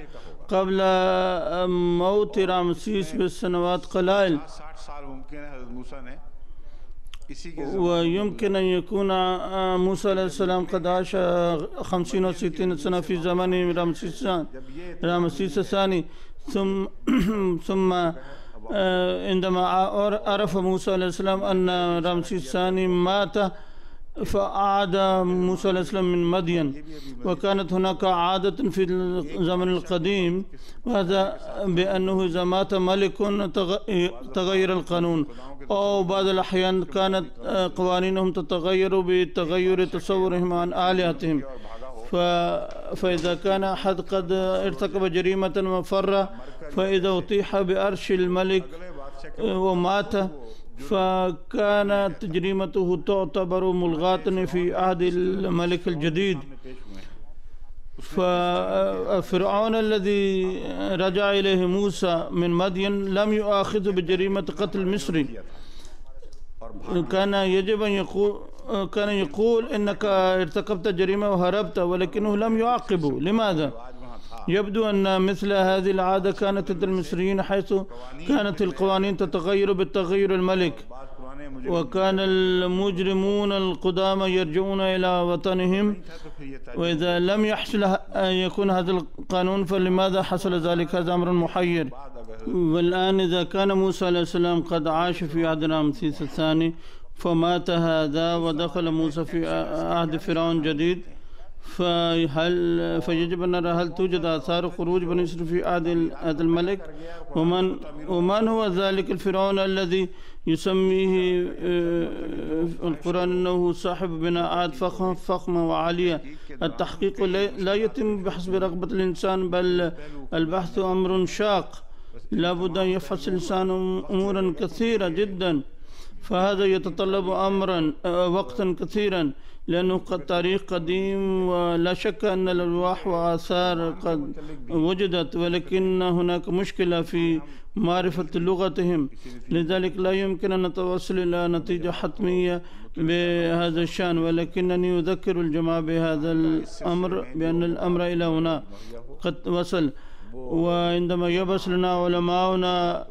قبل موت رمسيس بسنوات قلائل. ويمكن أن يكون موسى عليه السلام قد عاش 50 و 60 سنة في زمن رمسيس الثاني. ثم عندما عرف موسى عليه السلام أن رمسيس الثاني مات فعاد موسى عليه السلام من مدين. وكانت هناك عادة في الزمن القديم، وهذا بأنه إذا مات ملك تغير القانون، أو بعض الأحيان كانت قوانينهم تتغير بتغير تصورهم عن آلهتهم. فإذا كان أحد قد ارتكب جريمة وفر، فإذا أطيح بأرش الملك ومات فكانت جريمته تعتبر ملغاة في عهد الملك الجديد. ففرعون الذي رجع إليه موسى من مدين لم يؤاخذه بجريمة قتل مصري. كان يجب أن يقول إنك ارتكبت جريمة وهربت، ولكنه لم يعاقبه. لماذا؟ يبدو أن مثل هذه العادة كانت عند المصريين، حيث كانت القوانين تتغير بالتغير الملك، وكان المجرمون القدامى يرجعون إلى وطنهم، وإذا لم يحصل أن يكون هذا القانون فلماذا حصل ذلك؟ هذا أمر محير. والآن إذا كان موسى عليه السلام قد عاش في عهد رمسيس الثاني فمات هذا ودخل موسى في عهد فرعون جديد، فيجب أن نرى هل توجد آثار خروج بني إسرائيل في عهد الملك؟ ومن هو ذلك الفرعون الذي يسميه القرآن أنه صاحب بناءات فخمة وعالية؟ التحقيق لا يتم بحسب رغبة الإنسان، بل البحث أمر شاق. لابد أن يفحص الإنسان أمورا كثيرة جدا، فهذا يتطلب وقتا كثيرا، لأنه قد تاريخ قديم ولا شك أن الألواح وآثار قد وجدت، ولكن هناك مشكلة في معرفة لغتهم، لذلك لا يمكن أن نتوصل إلى نتيجة حتمية بهذا الشأن. ولكنني أذكر الجماعة بهذا الأمر، بأن الأمر إلى هنا قد وصل، وعندما يبحث لنا علماؤنا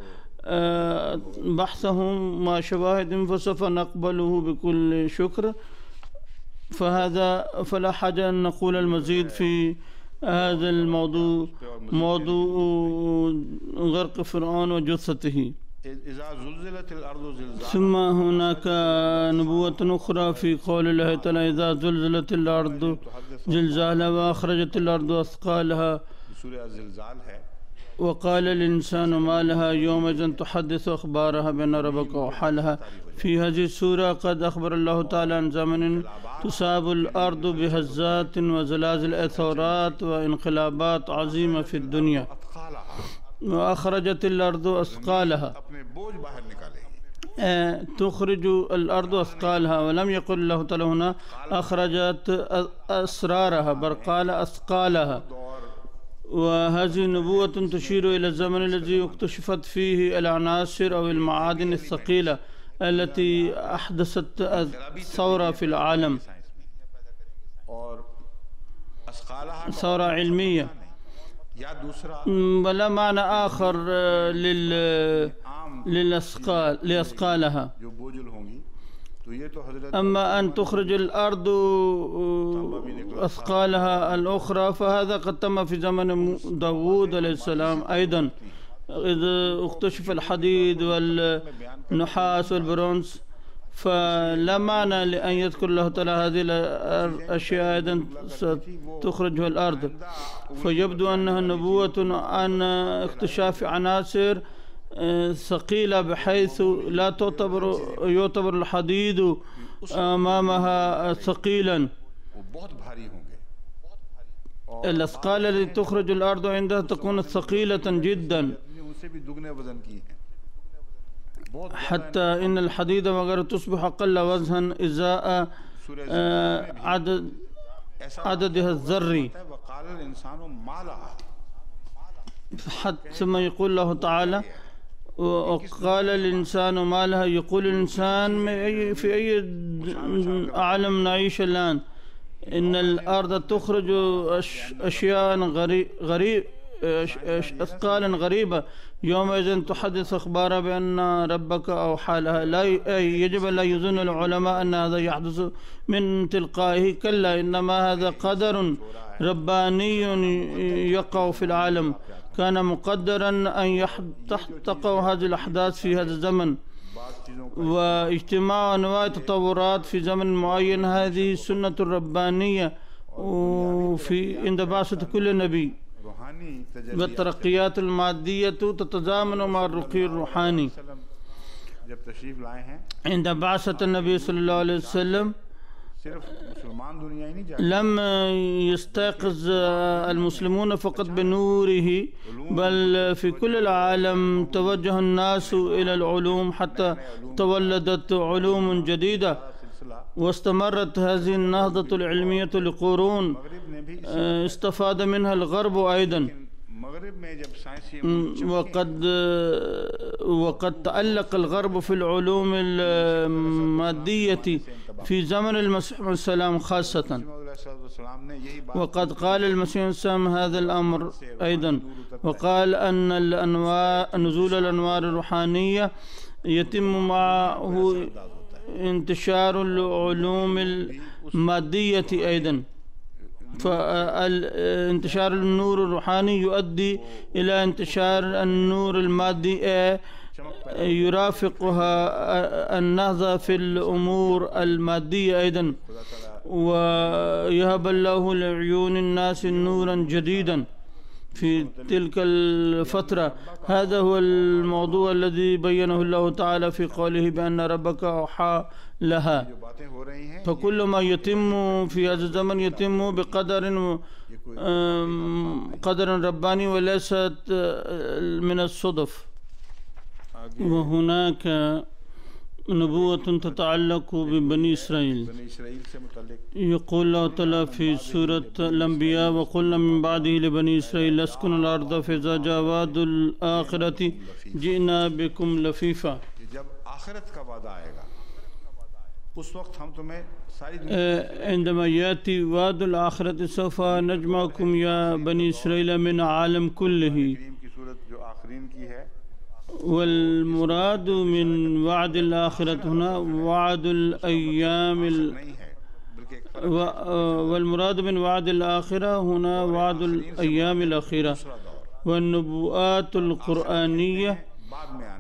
بحثهم مع شواهد فسوف نقبله بكل شكر، فلا حاجة أن نقول المزيد في هذا الموضوع، موضوع غرق فرعون وجثته. ثم هناك نبوة أخرى في قول الله تعالى: إذا زلزلت الأرض زلزالها وأخرجت الأرض أثقالها وقال الإنسان ما لها يومئذ تحدث أخبارها بأن ربك أوحى لها. في هذه السورة قد أخبر الله تعالى عن زمن تصاب الأرض بهزات وزلازل ثورات وانقلابات عظيمة في الدنيا. وأخرجت الأرض أثقالها، تخرج الأرض أثقالها، ولم يقل الله تعالى هنا أخرجت أسرارها بل قال أثقالها. وهذه النبوة تشير إلى الزمن الذي اكتشفت فيه العناصر أو المعادن الثقيلة التي أحدثت الثورة في العالم، ثورة علمية. ولا معنى آخر لأثقالها. أما أن تخرج الأرض أثقالها الأخرى فهذا قد تم في زمن داود عليه السلام أيضا، إذا اكتشف الحديد والنحاس والبرونز، فلا معنى لأن يذكر الله تعالى هذه الأشياء أيضا ستخرجها الأرض. فيبدو أنها نبوة عن اكتشاف عناصر ثقيلة بحيث لا يعتبر الحديد أمامها ثقيلا. الأثقال التي تخرج الأرض عندها تكون ثقيلة جدا، حتى إن الحديد وغيره تصبح أقل وزنا إزاء عددها الذري. ثم يقول الله تعالى: وقال الإنسان ما لها. يقول الإنسان في أي عالم نعيش الآن؟ إن الأرض تخرج أشياء أثقالا غريبة، يومئذ تحدث أخبارها بأن ربك أوحى لها. يجب أن لا يظن العلماء أن هذا يحدث من تلقائه، كلا، إنما هذا قدر رباني يقع في العالم، كان مقدرا أن تقع هذه الأحداث في هذا الزمن. واجتماع أنواع التطورات في زمن معين هذه سنة ربانية عند بعثة كل نبي. والترقيات المادية تتزامن مع الرقي الروحاني. عند بعثة النبي صلى الله عليه وسلم لم يستيقظ المسلمون فقط بنوره، بل في كل العالم توجه الناس إلى العلوم حتى تولدت علوم جديدة، واستمرت هذه النهضة العلمية لقرون، استفاد منها الغرب أيضا. وقد تألق الغرب في العلوم المادية في زمن المسيح عليه السلام خاصة، وقد قال المسيح عليه السلام هذا الأمر أيضا، وقال أن نزول الأنوار الروحانية يتم معه انتشار العلوم المادية أيضا. فانتشار النور الروحاني يؤدي إلى انتشار النور المادي، يرافقها النهضة في الأمور المادية أيضا، ويهب الله لعيون الناس نورا جديدا. في تلك الفترة. هذا هو الموضوع الذي بينه الله تعالى في قوله بأن ربك أوحى لها. فكل ما يتم في هذا الزمن يتم قدر رباني وليست من الصدف. وهناك نبوة تتعلق ببني إسرائيل. يقول الله تعالى في سورة الأنبياء وقلنا من بعده لبني إسرائيل اسكنوا الأرض فإذا جاء وعد الآخرة جئنا بكم لفيفا. عندما يأتي وعد الآخرة سوف نجمعكم يا بني إسرائيل من عالم كله. والمراد من وعد الآخرة هنا وعد الأيام والمراد من وعد الآخرة هنا وعد الأيام الأخيرة. والنبوءات القرآنية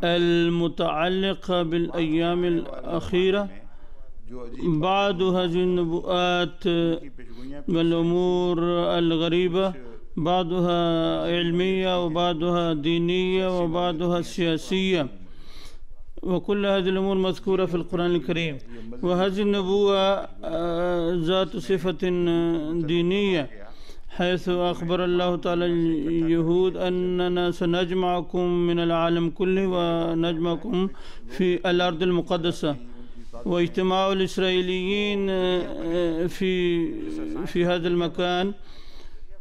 المتعلقة بالأيام الأخيرة بعض هذه النبوءات والأمور الغريبة بعضها علمية وبعضها دينية وبعضها سياسية، وكل هذه الأمور مذكورة في القرآن الكريم. وهذه النبوة ذات صفة دينية، حيث أخبر الله تعالى اليهود أننا سنجمعكم من العالم كله ونجمعكم في الأرض المقدسة. واجتماع الإسرائيليين في هذا المكان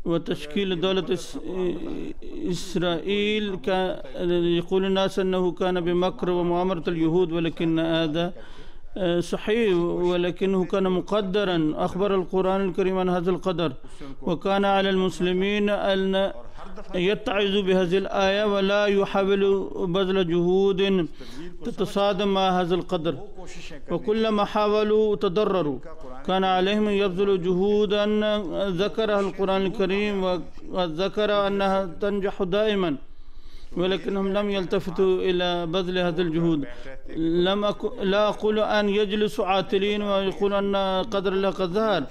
وتشكيل دولة إسرائيل يقول الناس أنه كان بمكر ومؤامرة اليهود، ولكن هذا صحيح، ولكنه كان مقدرا. أخبر القرآن الكريم عن هذا القدر، وكان على المسلمين أن يتعظوا بهذه الآية ولا يحاولوا بذل جهود تتصادم مع هذا القدر، وكلما حاولوا تضرروا. كان عليهم أن يبذلوا جهودا ذكرها القرآن الكريم وذكر أنها تنجح دائما، ولكنهم لم يلتفتوا إلى بذل هذه الجهود. لا أقول أن يجلسوا عاتلين ويقول أن قدر الله قد ظهر،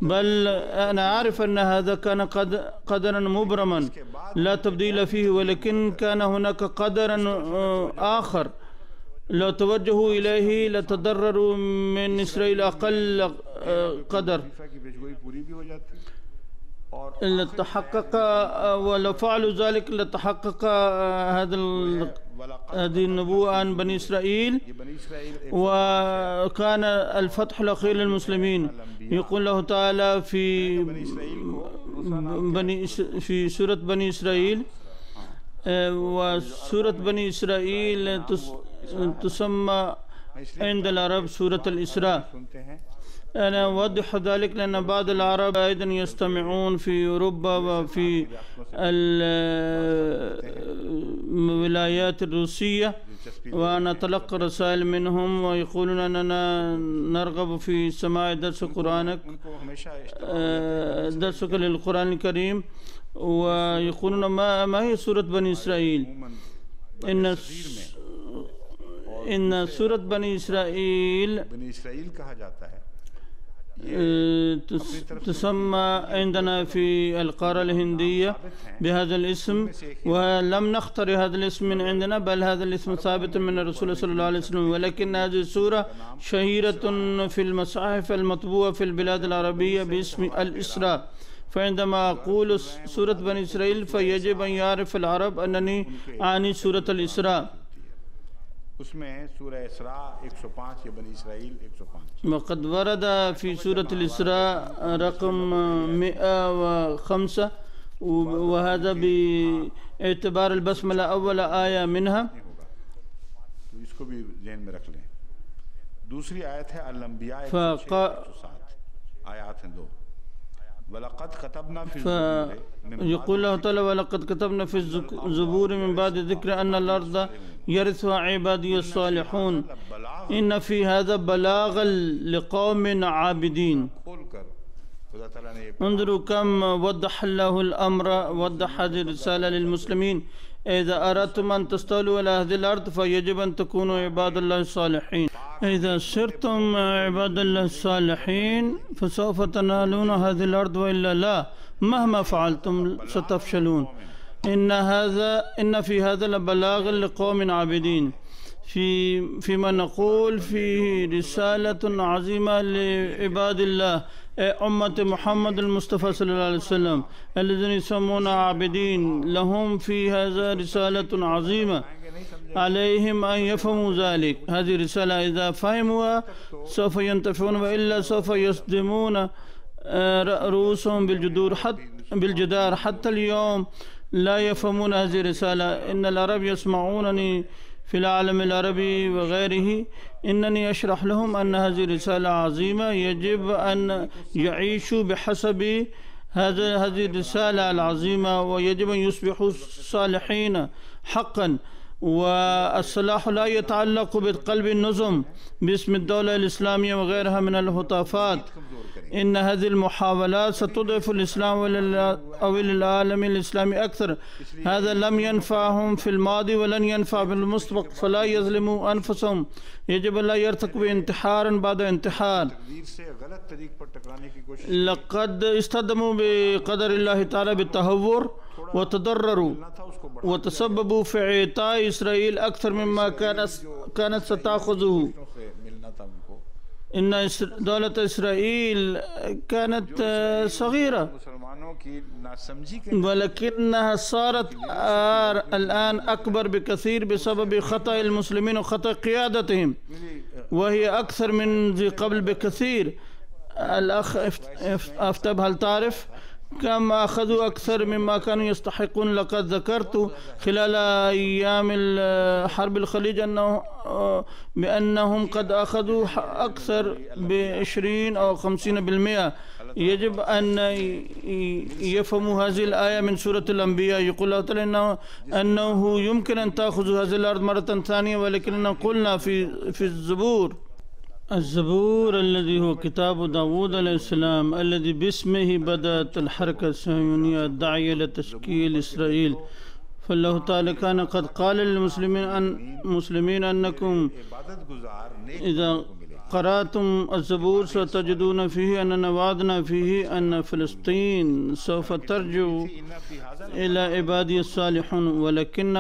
بل أنا أعرف أن هذا كان قدرا مبرما لا تبديل فيه، ولكن كان هناك قدرا آخر لو توجهوا إليه لتضرروا من إسرائيل أقل قدر. لتحقق ولو فعلوا ذلك لتحقق هذه النبوة عن بني إسرائيل، وكان الفتح الأخير للمسلمين. يقول الله تعالى في سورة بني إسرائيل، وسورة بني إسرائيل تسمى عند العرب سورة الإسراء. أنا أوضح ذلك لأن بعض العرب أيضا يستمعون في أوروبا وفي الولايات الروسية، وأنا أتلقى رسائل منهم ويقولون أننا نرغب في سماع درسك للقرآن الكريم، ويقولون ما هي سورة بني إسرائيل؟ إن سورة بني إسرائيل تسمى عندنا في القارة الهندية بهذا الاسم، ولم نختار هذا الاسم من عندنا، بل هذا الاسم ثابت من الرسول صلى الله عليه وسلم. ولكن هذه السورة شهيرة في المصاحف المطبوعة في البلاد العربية باسم الإسراء. فعندما أقول سورة بني إسرائيل فيجب أن يعرف العرب أنني أعني سورة الإسراء. وقد ورد في سورة الإسراء رقم 105، وهذا باعتبار البسملة أول آية منها. فيقول الله تعالى ولقد كتبنا في الزبور من بعد ذكر أن الأرض يرثها عبادي الصالحون إن في هذا بلاغا لقوم عابدين. انظروا كم وضح الله الأمر، وضح هذه الرسالة للمسلمين. إذا أردتم أن تستولوا على هذه الأرض فيجب أن تكونوا عباد الله الصالحين. إذا صرتم عباد الله الصالحين فسوف تنالون هذه الأرض، وإلا لا، مهما فعلتم ستفشلون. إن في هذا لبلاغا لقوم عابدين. فيما نقول فيه رسالة عظيمة لعباد الله أمة محمد المصطفى صلى الله عليه وسلم الذين يسمون عابدين، لهم في هذا رسالة عظيمة، عليهم أن يفهموا ذلك. هذه الرسالة إذا فهموها سوف ينتفعون، وإلا سوف يصدمون رؤوسهم بالجدار. حتى اليوم لا يفهمون هذه الرسالة. إن العرب يسمعونني في العالم العربي وغيره، إنني أشرح لهم أن هذه رسالة عظيمة، يجب أن يعيشوا بحسب هذه الرسالة العظيمة، ويجب أن يصبحوا صالحين حقا. والصلاح لا يتعلق بقلب النظم باسم الدولة الإسلامية وغيرها من الهتافات. إن هذه المحاولات ستضعف الإسلام أو العالم الإسلامي أكثر. هذا لم ينفعهم في الماضي ولن ينفع في المستقبل، فلا يظلموا أنفسهم. يجب أن لا يرتكبوا انتحارا بعد انتحار. لقد استخدموا بقدر الله تعالى بالتهور وتضرروا وتسببوا في إعطاء إسرائيل أكثر مما كانت ستأخذه. إن دولة إسرائيل كانت صغيرة، ولكنها صارت الآن أكبر بكثير بسبب خطأ المسلمين وخطأ قيادتهم، وهي أكثر من ذي قبل بكثير. الأخ أفتب، هل تعرف كم أخذوا أكثر مما كانوا يستحقون؟ لقد ذكرت خلال أيام حرب الخليج بأنهم قد أخذوا أكثر ب20 أو 50%. يجب أن يفهموا هذه الآية من سورة الأنبياء. يقول الله تعالى أنه يمكن أن تأخذوا هذه الأرض مرة ثانية، ولكننا قلنا في الزبور الذي هو كتاب داود عليه السلام الذي باسمه بدأت الحركة الصهيونية الداعية لتشكيل إسرائيل. فالله تعالى كان قد قال للمسلمين أنكم إذا قرأتم الزبور ستجدون فيه أننا وعدنا فيه أن فلسطين سوف ترجع إلى عبادي الصالحون، ولكن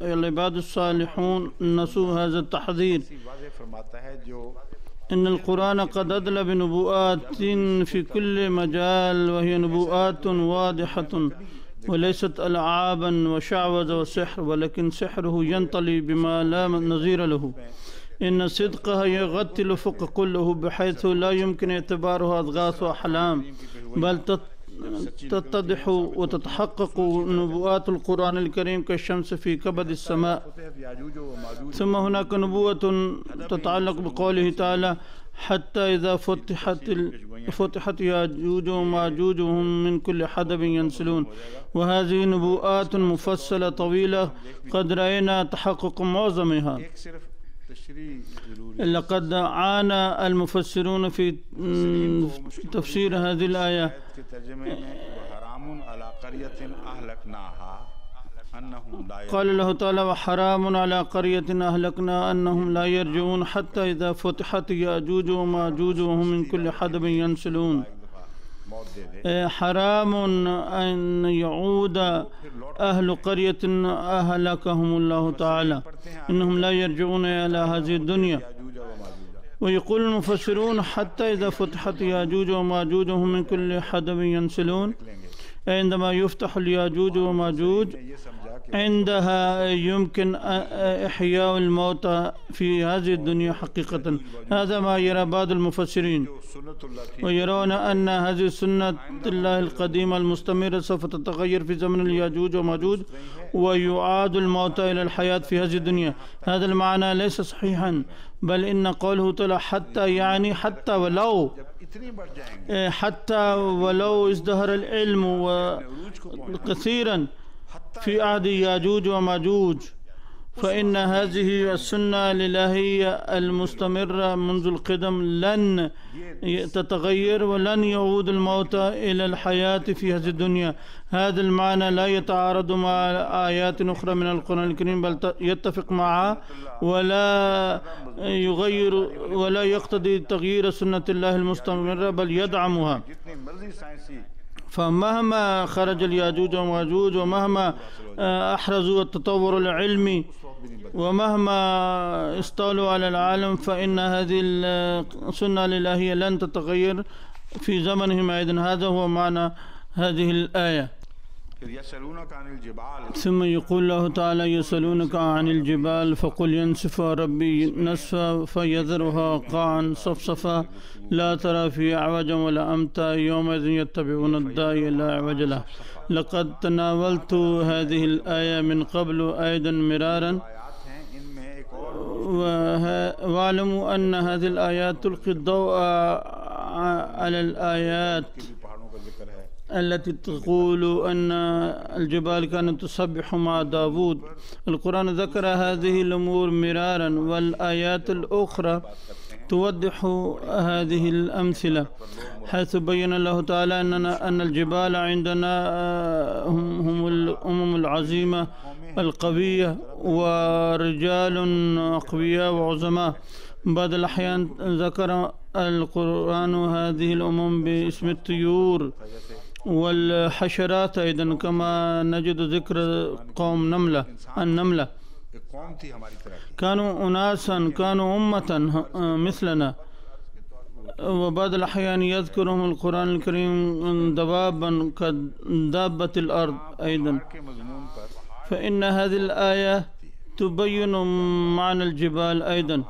العباد الصالحون نسوا هذا التحذير. إن القرآن قد أدلى بنبوءات في كل مجال، وهي نبوءات واضحة وليست ألعابا وشعوذة وسحر، ولكن سحره ينطلي بما لا نظير له. إن صدقها يغطي الأفق كله بحيث لا يمكن اعتبارها أضغاث وأحلام، بل تتضح وتتحقق نبوءات القرآن الكريم كالشمس في كبد السماء. ثم هناك نبوة تتعلق بقوله تعالى حتى إذا فتحت ياجوج وماجوج وهم من كل حدب ينسلون. وهذه نبوءات مفصلة طويلة قد رأينا تحقق معظمها. لقد عانى المفسرون في تفسير هذه الآية. قال الله تعالى وحرام على قرية أهلكنا أنهم لا يرجعون حتى إذا فتحت يأجوج وماجوج وهم من كل حدب ينسلون. حرام أن يعود أهل قرية أهلكهم الله تعالى، إنهم لا يرجعون إلى هذه الدنيا. ويقول المفسرون حتى إذا فتحت ياجوج وماجوج وهم من كل حدب ينسلون، عندما يفتح الياجوج وماجوج عندها يمكن إحياء الموتى في هذه الدنيا حقيقة. هذا ما يرى بعض المفسرين، ويرون أن هذه سنة الله القديمة المستمرة سوف تتغير في زمن الياجوج وماجوج، ويعاد الموتى إلى الحياة في هذه الدنيا. هذا المعنى ليس صحيحا، بل إن قوله تعالى حتى يعني حتى ولو ازدهر العلم كثيرا في عهد ياجوج وماجوج، فإن هذه السنة الإلهية المستمرة منذ القدم لن تتغير ولن يعود الموتى إلى الحياة في هذه الدنيا. هذا المعنى لا يتعارض مع آيات أخرى من القرآن الكريم بل يتفق معها ولا يغير ولا يقتضي تغيير سنة الله المستمرة بل يدعمها. فمهما خرج الياجوج وماجوج ومهما أحرزوا التطور العلمي ومهما استولوا على العالم فإن هذه السنة الإلهية لن تتغير في زمنهم أيضا. هذا هو معنى هذه الآية. ثم يقول الله تعالى يسألونك عن الجبال فقل ينسفها ربي نسفا فيذرها قاعا صفصفا لا ترى فيها عوجا ولا أمتا يومئذ يتبعون الداعي لا عوج له. لقد تناولت هذه الآية من قبل أيضا مرارا واعلموا أن هذه الآيات تلقي الضوء على الآيات التي تقول أن الجبال كانت تسبح مع داود. القرآن ذكر هذه الأمور مرارا والآيات الأخرى توضح هذه الأمثلة حيث بين الله تعالى أن الجبال عندنا هم الأمم العظيمة القوية ورجال أقوياء وعظماء. بعض الأحيان ذكر القرآن هذه الأمم باسم الطيور والحشرات أيضا كما نجد ذكر قوم النملة كانوا أناسا كانوا أمة مثلنا. وبعض الأحيان يذكرهم القرآن الكريم دوابا كدابة الأرض أيضا. فإن هذه الآية تبين معنى الجبال أيضا.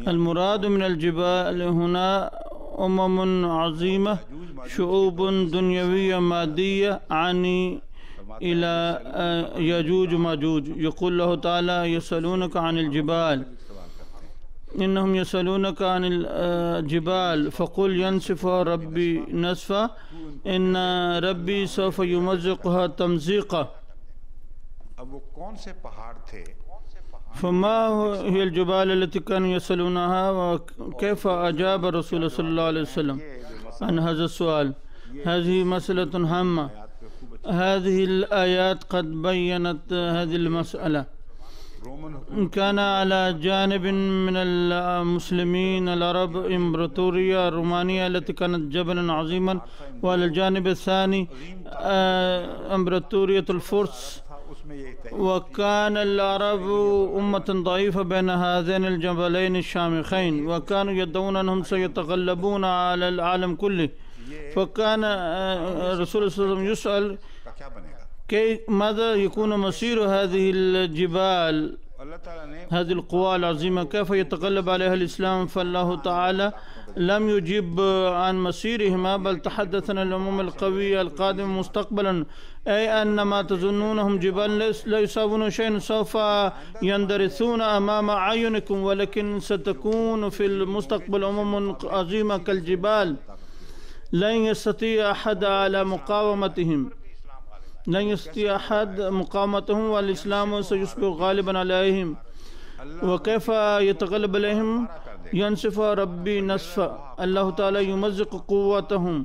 المراد من الجبال هنا أمم عظيمة شعوب دنيوية مادية عني إلى ياجوج وماجوج. يقول الله تعالى يسألونك عن الجبال إنهم يسألونك عن الجبال فقل ينسفها ربي نسفا إن ربي سوف يمزقها تمزيقا. فما هي الجبال التي كانوا يسألونها وكيف أجاب الرسول صلى الله عليه وسلم عن هذا السؤال؟ هذه مسألة هامة. هذه الآيات قد بيّنت هذه المسألة. كان على جانب من المسلمين العرب إمبراطورية رومانية التي كانت جبلا عظيما وعلى الجانب الثاني إمبراطورية الفرس. وكان العرب أمة ضعيفة بين هذين الجبلين الشامخين وكانوا يدعون أنهم سيتغلبون على العالم كله. فكان الرسول صلى الله عليه وسلم يسأل ماذا يكون مصير هذه الجبال هذه القوى العظيمة كيف يتغلب عليها الإسلام؟ فالله تعالى لم يجيب عن مصيرهما بل تحدث عن الأمم القوية القادمة مستقبلا أي أن ما تظنونهم جبال لا يساوون شيئا سوف يندرسون أمام أعينكم ولكن ستكون في المستقبل أمم عظيمة كالجبال لن يستطيع أحد على مقاومتهم لن يستطيع أحد مقاومتهم والإسلام سيصبح غالبا عليهم. وكيف يتغلب عليهم؟ ينسف ربي نسفا الله تعالى يمزق قوتهم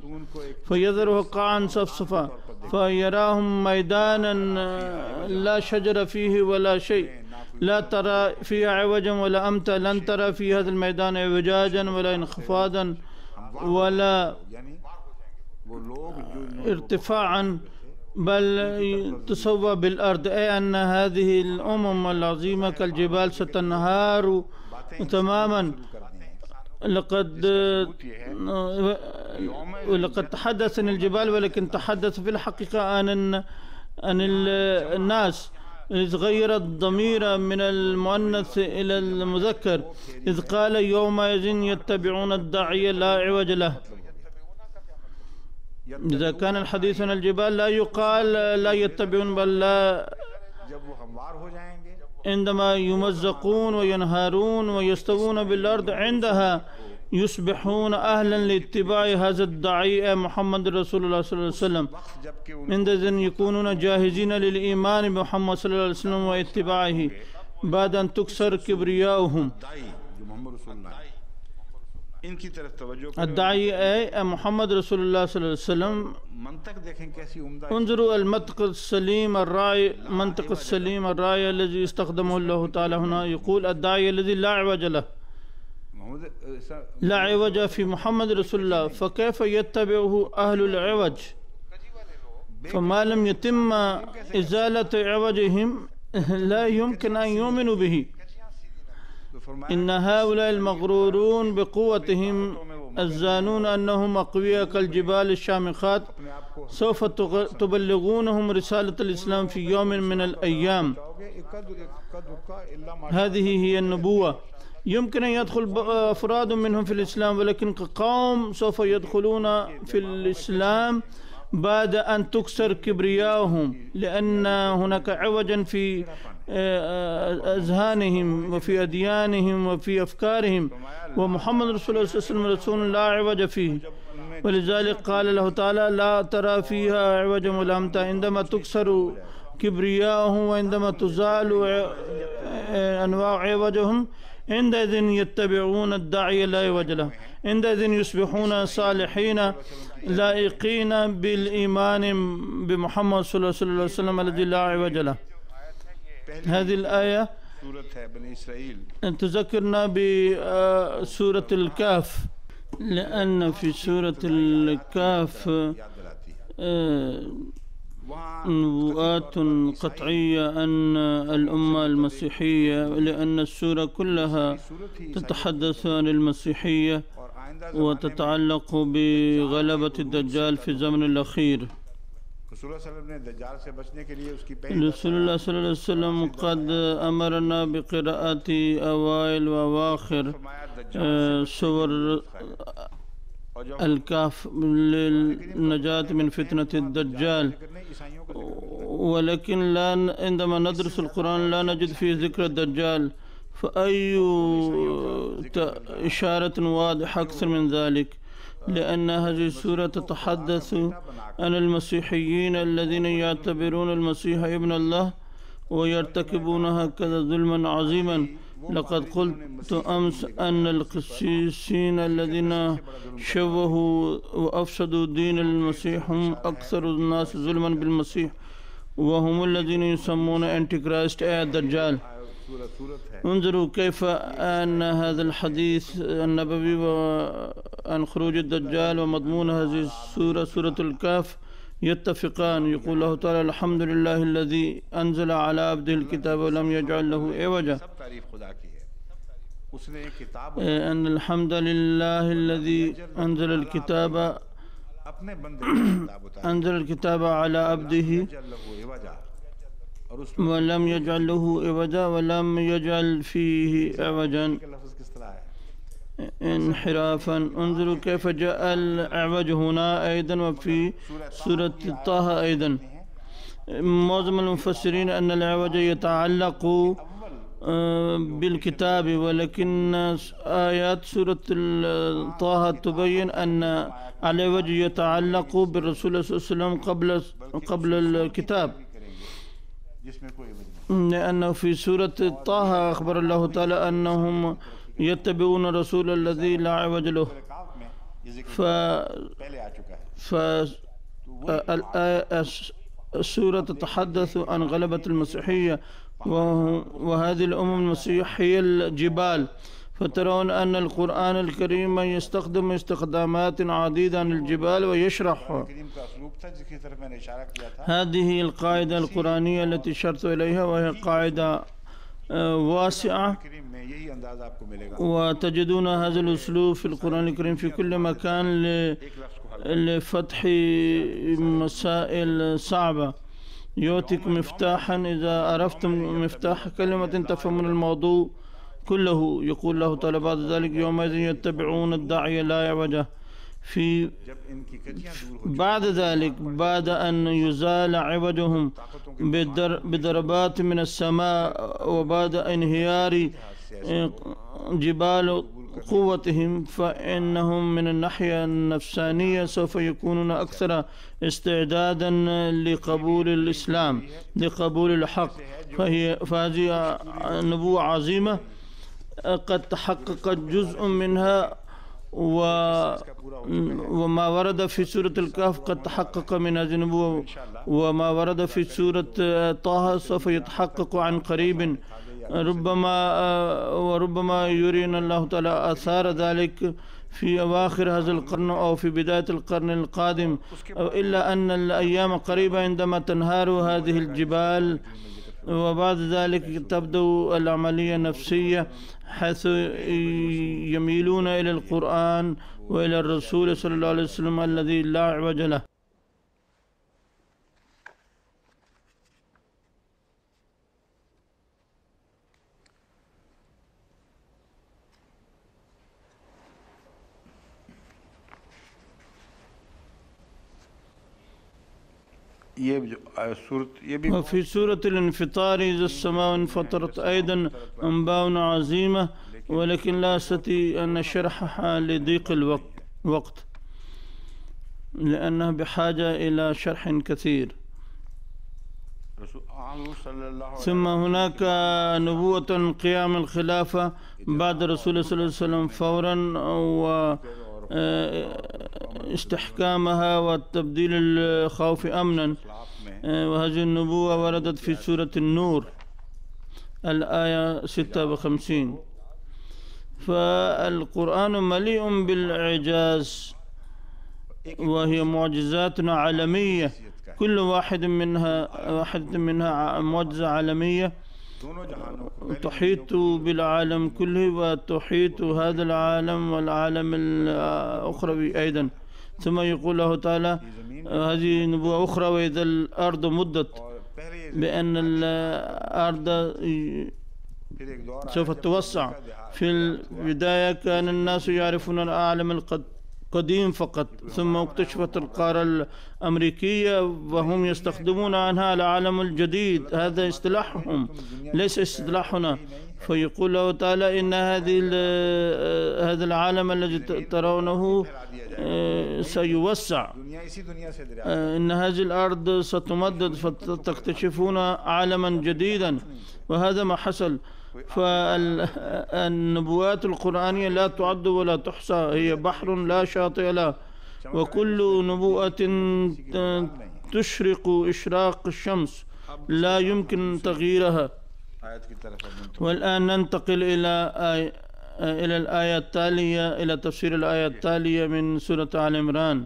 فيذرها قاعا صفصفا فيراهم ميدانا لا شجر فيه ولا شيء لا ترى فيه عوجا ولا أمتا. لن ترى في هذا الميدان اعوجاجا ولا انخفاضا ولا ارتفاعا بل تسوى بالأرض أي أن هذه الأمم العظيمة كالجبال ستنهار تماما. لقد تحدث عن الجبال ولكن تحدث في الحقيقة عن الناس إذ غير الضمير من المؤنث إلى المذكر إذ قال يومئذ يتبعون الداعي لا عوج له. إذا كان الحديث عن الجبال لا يقال لا يتبعون بل لا عندما يمزقون وينهارون ويستوون بالأرض عندها يصبحون أهلا لاتباع هذا الداعي محمد رسول الله صلى الله عليه وسلم. عندئذ يكونون جاهزين للإيمان بمحمد صلى الله عليه وسلم واتباعه بعد أن تكسر كبرياؤهم. الداعي محمد رسول الله صلى الله عليه وسلم. انظروا المنطق السليم الراعي، منطق السليم الراعي الذي استخدمه الله تعالى هنا. يقول الداعي الذي لا عوج له، لا عوج في محمد رسول الله، فكيف يتبعه أهل العوج؟ فما لم يتم إزالة عوجهم لا يمكن أن يؤمنوا به. إن هؤلاء المغرورون بقوتهم الزانون أنهم أقوياء كالجبال الشامخات سوف تبلغونهم رسالة الإسلام في يوم من الأيام. هذه هي النبوة. يمكن أن يدخل أفراد منهم في الإسلام، ولكن كقوم سوف يدخلون في الإسلام بعد أن تكسر كبرياؤهم، لأن هناك عوجا في أذهانهم وفي أديانهم وفي أفكارهم، ومحمد رسول الله صلى الله عليه وسلم رسول لا عوج فيه. ولذلك قال له تعالى لا ترى فيها عوجا ولا أمتا. عندما تكسر كبرياؤهم وعندما تزال أنواع عوجهم عندئذ يتبعون الداعي لا عوج له، عندئذ يصبحون صالحين لائقين بالإيمان بمحمد صلى الله عليه وسلم الذي لا عوج له. هذه الآية تذكرنا بسورة الكهف، لأن في سورة الكهف نبوءات قطعية أن الأمة المسيحية، لأن السورة كلها تتحدث عن المسيحية وتتعلق بغلبة الدجال في الزمن الأخير. رسول الله صلى الله عليه وسلم قد أمرنا بقراءة أوائل وأواخر سور الكهف للنجاة من فتنة الدجال، ولكن عندما ندرس القرآن لا نجد فيه ذكر الدجال، فأي إشارة واضحة أكثر من ذلك؟ لأن هذه السورة تتحدث عن المسيحيين الذين يعتبرون المسيح ابن الله ويرتكبون هكذا ظلما عظيما. لقد قلت أمس أن القسيسين الذين شوهوا وأفسدوا دين المسيح هم أكثر الناس ظلما بالمسيح، وهم الذين يسمون أنتي كرايست أي الدجال. انظروا كيف أن هذا الحديث النبوي عن خروج الدجال ومضمون هذه السورة سورة الكهف يتفقان. يقول الله تعالى الحمد لله الذي أنزل على عبده الكتاب ولم يجعل له عوجا. أن الحمد لله الذي أنزل الكتاب على عبده ولم يجعل له عوجا ولم يجعل فيه عوجا انحرافا. انظروا كيف جاء العوج هنا أيضا وفي سورة طه أيضا. معظم المفسرين أن العوج يتعلق بالكتاب، ولكن آيات سورة طه تبين أن العوج يتعلق بالرسول صلى الله عليه وسلم قبل الكتاب، لأنه في سورة طه أخبر الله تعالى أنهم يتبعون الرسول الذي لا عوج له. السورة تتحدث عن غلبة المسيحية، وهذه الأمم المسيحية الجبال. فترون أن القرآن الكريم يستخدم استخدامات عديدة عن الجبال ويشرحها. هذه القاعدة القرآنية التي أشرت إليها، وهي قاعدة واسعة، وتجدون هذا الأسلوب في القرآن الكريم في كل مكان لفتح مسائل صعبة. يعطيك مفتاحا، إذا عرفتم مفتاح كلمة تفهمون الموضوع كله. يقول الله تعالى بعد ذلك يومئذ يتبعون الداعي لا عوج. بعد ذلك بعد أن يزال عوجهم بضربات من السماء وبعد انهيار جبال قوتهم، فإنهم من الناحية النفسانية سوف يكونون أكثر استعدادا لقبول الإسلام، لقبول الحق. فهذه نبوة عظيمة قد تحقق جزء منها، وما ورد في سورة الكهف قد تحقق من هذه النبوة، وما ورد في سورة طه سوف يتحقق عن قريب. وربما يرينا الله تعالى آثار ذلك في أواخر هذا القرن أو في بداية القرن القادم، إلا أن الأيام قريبة عندما تنهار هذه الجبال، وبعد ذلك تبدأ العملية النفسية حيث يميلون إلى القرآن وإلى الرسول صلى الله عليه وسلم الذي لا عوج له. وفي سورة الانفطار إذا السماء انفطرت أيضا أنباء عظيمة، ولكن لا أستطيع أن أشرحها لضيق الوقت لأنها بحاجة إلى شرح كثير. ثم هناك نبوة قيام الخلافة بعد رسول صلى الله عليه وسلم فورا، واستحكامها وتبديل الخوف أمنا، وهذه النبوة وردت في سورة النور الآية 56. فالقرآن مليء بالإعجاز، وهي معجزات عالمية، كل واحد منها معجزة عالمية تحيط بالعالم كله، وتحيط هذا العالم والعالم الأخروي أيضا. ثم يقول الله تعالى هذه نبوة أخرى: وإذا الأرض مدت، بأن الأرض سوف تتوسع. في البداية كان الناس يعرفون العالم القديم فقط، ثم اكتشفت القارة الأمريكية وهم يستخدمون عنها العالم الجديد، هذا اصطلاحهم ليس اصطلاحنا. فيقول الله تعالى إن هذا العالم الذي ترونه سيوسع، إن هذه الأرض ستمدد فتكتشفون عالما جديدا، وهذا ما حصل. فالنبوات القرآنية لا تعد ولا تحصى، هي بحر لا شاطئ له، وكل نبوءة تشرق إشراق الشمس لا يمكن تغييرها. والآن ننتقل إلى الآية التالية، إلى تفسير الآية التالية من سورة آل عمران.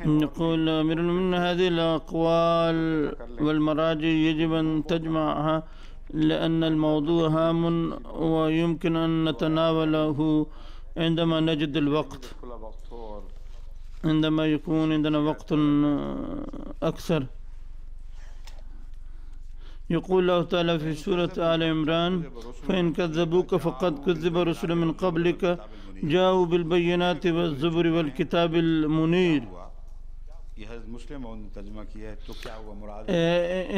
نقول أمير المؤمنين هذه الأقوال والمراجع يجب أن تجمعها، لأن الموضوع هام ويمكن أن نتناوله عندما نجد الوقت، عندما يكون عندنا وقت أكثر. يقول الله تعالى في سورة آل عمران: فإن كذبوك فقد كذب رسل من قبلك جاءوا بالبينات والزبر والكتاب المنير.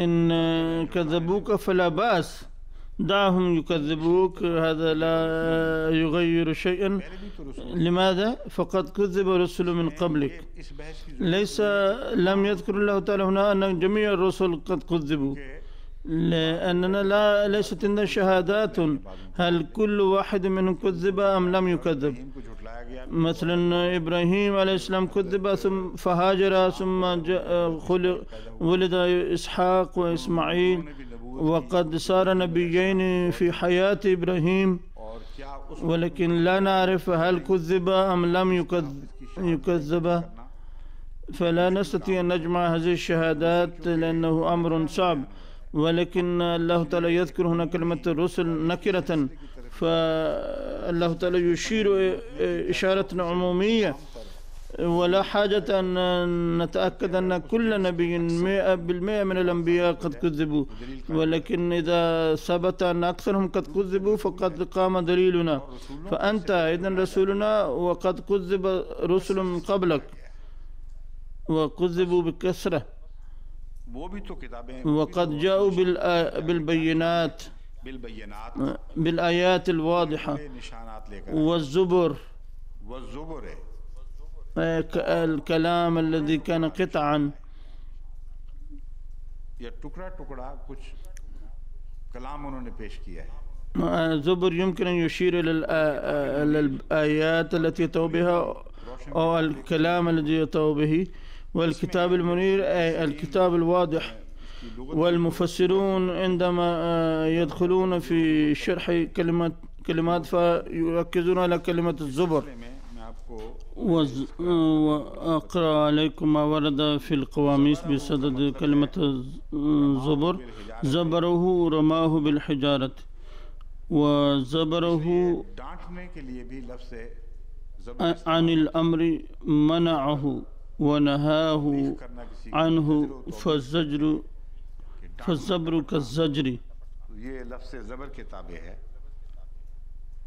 إن كذبوك فلا بأس، دعهم يكذبوك، هذا لا يغير شيئا. لماذا؟ فقد كذب رسل من قبلك. لم يذكر الله تعالى هنا أن جميع الرسل قد كذبوا، لأننا ليست عندنا شهادات هل كل واحد منهم كذب أم لم يكذب. مثلا إبراهيم عليه السلام كذب ثم فهاجر، ثم ولد إسحاق وإسماعيل، وقد صار نبيين في حياة إبراهيم، ولكن لا نعرف هل كذب أم لم يكذب. فلا نستطيع أن نجمع هذه الشهادات لأنه أمر صعب. ولكن الله تعالى يذكر هنا كلمة الرسل نكرة، فالله تعالى يشير إشارة عمومية، ولا حاجة أن نتأكد أن كل نبي 100% من الأنبياء قد كذبوا، ولكن إذا ثبت أن أكثرهم قد كذبوا فقد قام دليلنا. فأنت إذن رسولنا، وقد كذب رسل من قبلك وكذبوا بكثرة. वो भी तो किताबें وقد جاءوا بالبينات بالآيات الواضحة निशानात लेकर والزبر वो ज़ुबर है الكلام الذي كان قطعا या टुकड़ा टुकड़ा कुछ कलाम उन्होंने पेश किया है زبر يمكن أن يشير إلى الآيات التي يتوى بها أو الكلام الذي يتوى به والكتاب المنير أي الكتاب الواضح والمفسرون عندما يدخلون في شرح كلمات فيركزون على كلمة الزبر وأقرأ عليكم ما ورد في القواميس بصدد كلمة الزبر زبره رماه بالحجارة وزبره عن الأمر منعه ونهاه عنه فالزبر كالزجر ये लफ्ज़ ज़बर के ताबे है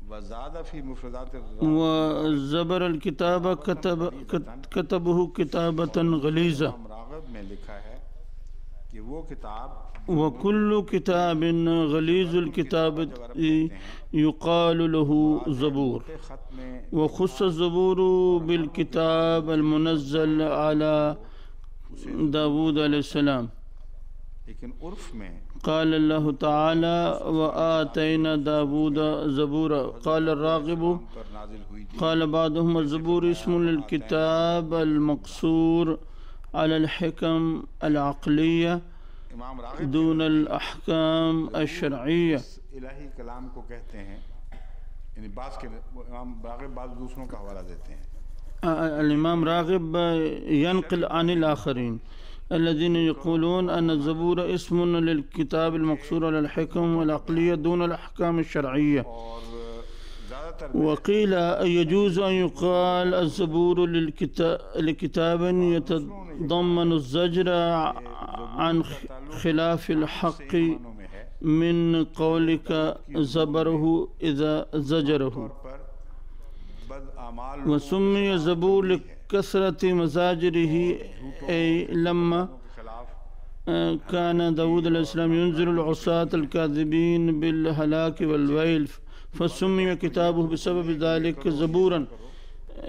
वज़ादा फी मुफ़रदात وزبر الكتاب كتبه كتابة غليظة राग़िब में लिखा है कि वो किताब وكل كتاب غليظ الكتاب يقال له زبور وخص الزبور بالكتاب المنزل على داود عليه السلام लेकिन उर्फ में قال الله تعالى وآتينا داود زبورا قال الراغب قال بعضهم الزبور اسم للكتاب المقصور على الحكم العقلية دون الأحكام الشرعية इलाही कलाम को कहते हैं यानी बास के इमाम राग़िब बाज़ दूसरों का हवाला देते हैं الإمام راغب ينقل عن الآخرين الذين يقولون أن الزبور اسم للكتاب المقصور على الحكم والعقلية دون الأحكام الشرعية وقيل يجوز أن يقال الزبور لكتاب يتضمن الزجر عن خلاف الحق من قولك زبره إذا زجره وسمي زبور لكثرة مزاجره أي لما كان داود عليه السلام ينذر العصاة الكاذبين بالهلاك والويل فسمي كتابه بسبب ذلك زبورا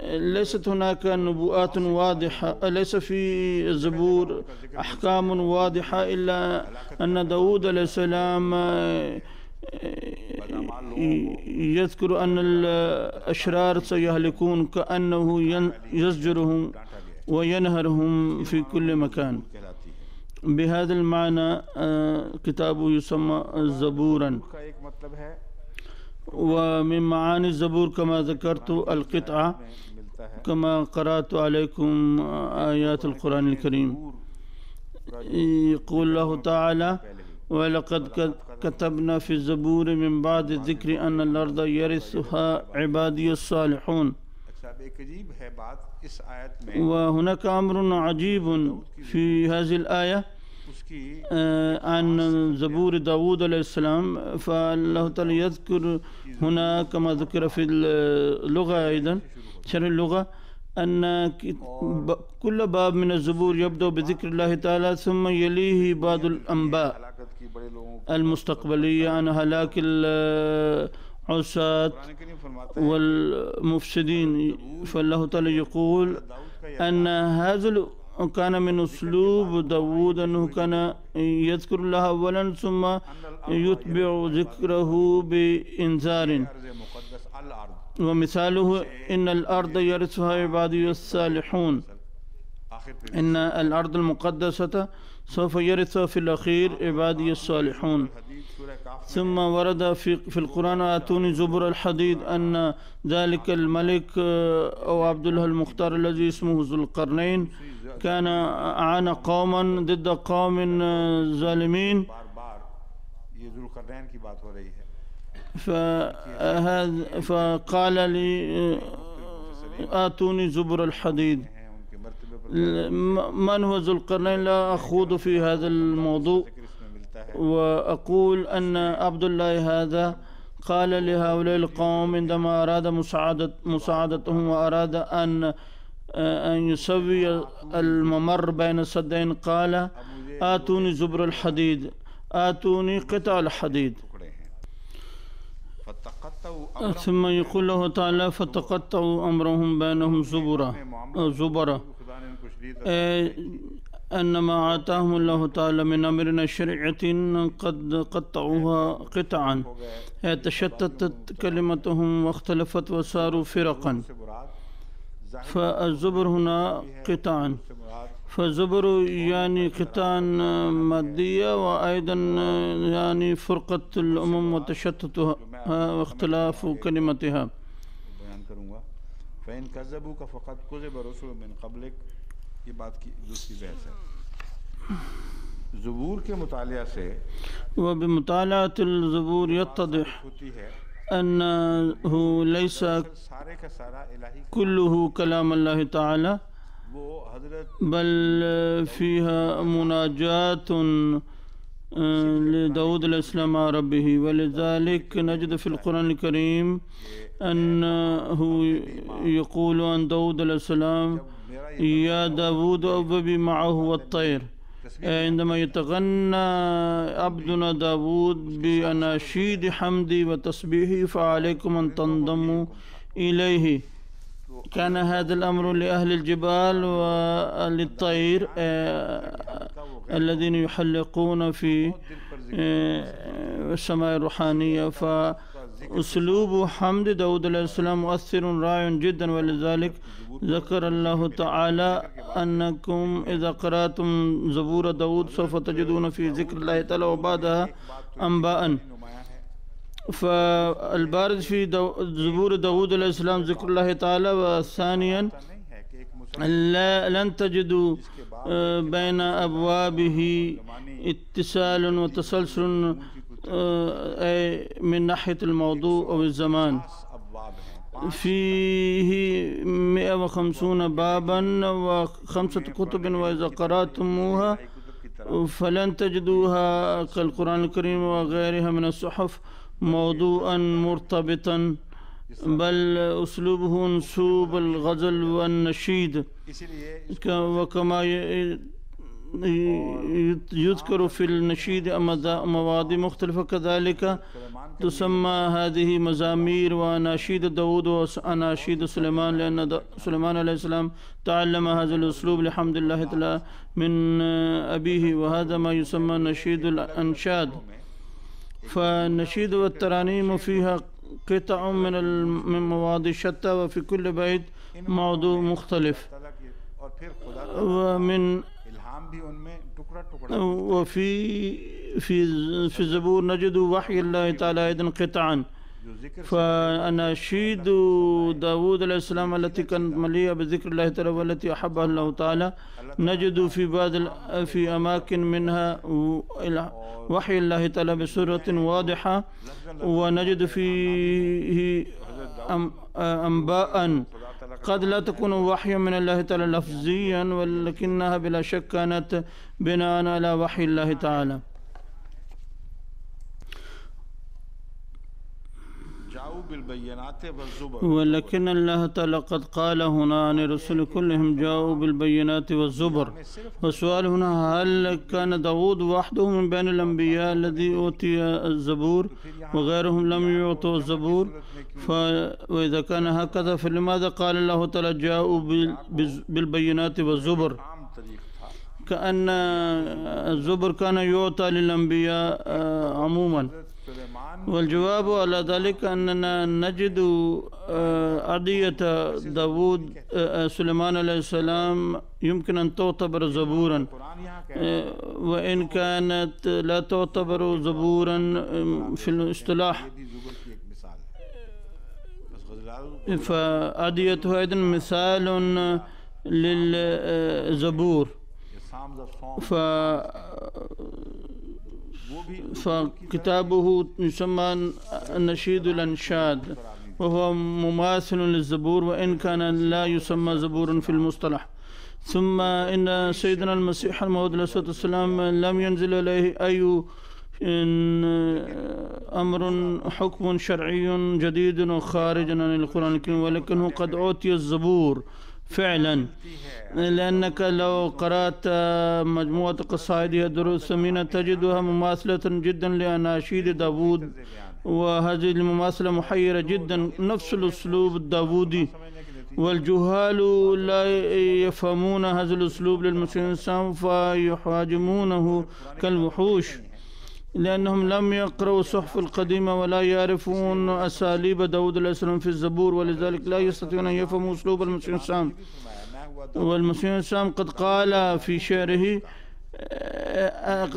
ليست هناك نبوءات واضحة ليس في الزبور أحكام واضحة إلا أن داود عليه السلام يذكر أن الأشرار سيهلكون كأنه يزجرهم وينهرهم في كل مكان بهذا المعنى كتابه يسمى زبورا ومن معاني الزبور كما ذكرت القطعة كما قرأت عليكم آيات القرآن الكريم يقول الله تعالى ولقد كتبنا في الزبور من بعد الذكر أن الأرض يرثها عبادي الصالحون وهناك أمر عجيب في هذه الآية عن زبور داود عليه السلام فالله تعالى يذكر هنا كما ذكر في اللغة أيضا شرح اللغة أن كل باب من الزبور يبدأ بذكر الله تعالى ثم يليه بعض الأنباء المستقبلية عن هلاك العصاة والمفسدين فالله تعالى يقول أن هذا كان من أسلوب داود أنه كان يذكر الله أولا ثم يتبع ذكره بإنذار ومثاله إن الأرض يرثها عبادي الصالحون إن الأرض المقدسة سوف يرثها في الأخير عبادي الصالحون ثم ورد في القرآن آتوني زبر الحديد أن ذلك الملك أو عبد الله المختار الذي اسمه ذو القرنين كان أعان قوما ضد قوم ظالمين فقال لي آتوني زبر الحديد من هو ذو القرنين لا أخوض في هذا الموضوع وأقول أن عبد الله هذا قال لهؤلاء القوم عندما أراد مساعدتهم وأراد أن أن يسوي الممر بين السدين قال آتوني زبر الحديد، آتوني قطع الحديد. ثم يقول له تعالى فتقطعوا أمرهم بينهم زبرا، أنما آتاهم الله تعالى من أمرنا شريعة قد قطعوها قطعا، تشتتت كلمتهم واختلفت وصاروا فرقا. فالزبر هنا قطعا، فالزبر يعني قطعا مادية، وأيضا يعني فرقة الأمم وتشتتها واختلاف كلمتها. فإن كذبوك فقد كذب رسل من قبلك، یہ بات کی دوسری بحث ہے. زبور کے مطالعہ سے وبمطالعة الزبور يتضح أنه ليس كله كلام الله تعالى، بل فيها مناجات لداود عليه السلام مع ربه. ولذلك نجد في القرآن الكريم أنه يقول عن داود عليه السلام يا داود أوببي معه والطير. عندما يتغنى عبدنا داود بأناشيد حمدي وتسبيحه فعليكم أن تنضموا إليه. كان هذا الأمر لأهل الجبال وللطير الذين يحلقون في السماء الروحانية. فأسلوب حمد داود عليه السلام مؤثر رائع جدا، ولذلك ذكر الله تعالى أنكم إذا قرأتم زبور داود سوف تجدون في ذكر الله تعالى وبعدها أنباء. فالبارد في زبور داود عليه السلام ذكر الله تعالى، وثانيا لن تجدوا بين أبوابه اتصال وتسلسل من ناحية الموضوع أو الزمان. فيه 150 بابا و5 كتب، وإذا قرأتموها فلن تجدوها كالقرآن الكريم وغيرها من الصحف موضوعا مرتبطا، بل أسلوبه أسلوب الغزل والنشيد. وكما يذكر في النشيد مواضيع مختلفة، كذلك تسمى هذه مزامير وأناشيد داود وأناشيد سليمان، لأن سليمان عليه السلام تعلم هذا الأسلوب لحمد الله تعالى من أبيه، وهذا ما يسمى نشيد الأنشاد. فالنشيد والترانيم فيها قطع من مواضيع شتى، وفي كل بيت موضوع مختلف. وفي الزبور نجد وحي الله تعالى أيضا قطعا. فأناشيد داود عليه السلام التي كانت مليئة بذكر الله تعالى والتي أحبها الله تعالى نجد في أماكن منها وحي الله تعالى بصورة واضحة، ونجد فيه أنباء قد لا تكون وحيا من الله تعالى لفظيا، ولكنها بلا شك كانت بناء على وحي الله تعالى. ولكن الله تعالى قد قال هنا عن الرسل كلهم جاءوا بالبينات والزبر. والسؤال هنا هل كان داود وحده من بين الأنبياء الذي أوتي الزبور وغيرهم لم يعطوا الزبور؟ وإذا كان هكذا فلماذا قال الله تعالى جاءوا بالبينات والزبر؟ كأن الزبر كان يعطى للأنبياء عموما. والجواب على ذلك أننا نجد أدعية داود سليمان عليه السلام يمكن أن تعتبر زبورا، وإن كانت لا تعتبر زبورا في الاصطلاح، فأدعيته أيضا مثال للزبور. فكتابه يسمى نشيد الأنشاد، وهو مماثل للزبور وإن كان لا يسمى زبورا في المصطلح. ثم إن سيدنا المسيح الموعود عليه الصلاة والسلام لم ينزل عليه أي أمر حكم شرعي جديد وخارج عن القرآن الكريم، ولكنه قد أوتي الزبور فعلا، لأنك لو قرأت مجموعة قصائد در الثمينة تجدها مماثلة جدا لأناشيد داود، وهذه المماثلة محيرة جدا، نفس الأسلوب الداودي. والجهال لا يفهمون هذا الأسلوب للمسيح السام فيحاجمونه كالوحوش، لأنهم لم يقرأوا الصحف القديمة ولا يعرفون أساليب داود عليه السلام في الزبور، ولذلك لا يستطيعون أن يفهموا أسلوب المسيح السام. والمسيح السام قد قال في شعره: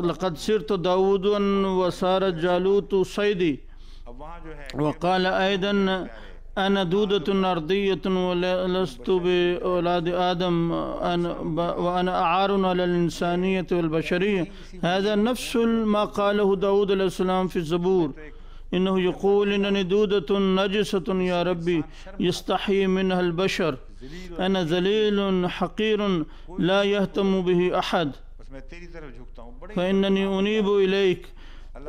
لقد صرت داودا وصار جالوت صيدي. وقال أيضا: أنا دودة أرضية ولست بأولاد آدم وأنا أعار على الإنسانية والبشرية. هذا نفس ما قاله داود عليه السلام في الزبور، إنه يقول: إنني دودة نجسة يا ربي يستحي منها البشر، أنا ذليل حقير لا يهتم به أحد، فإنني أنيب إليك.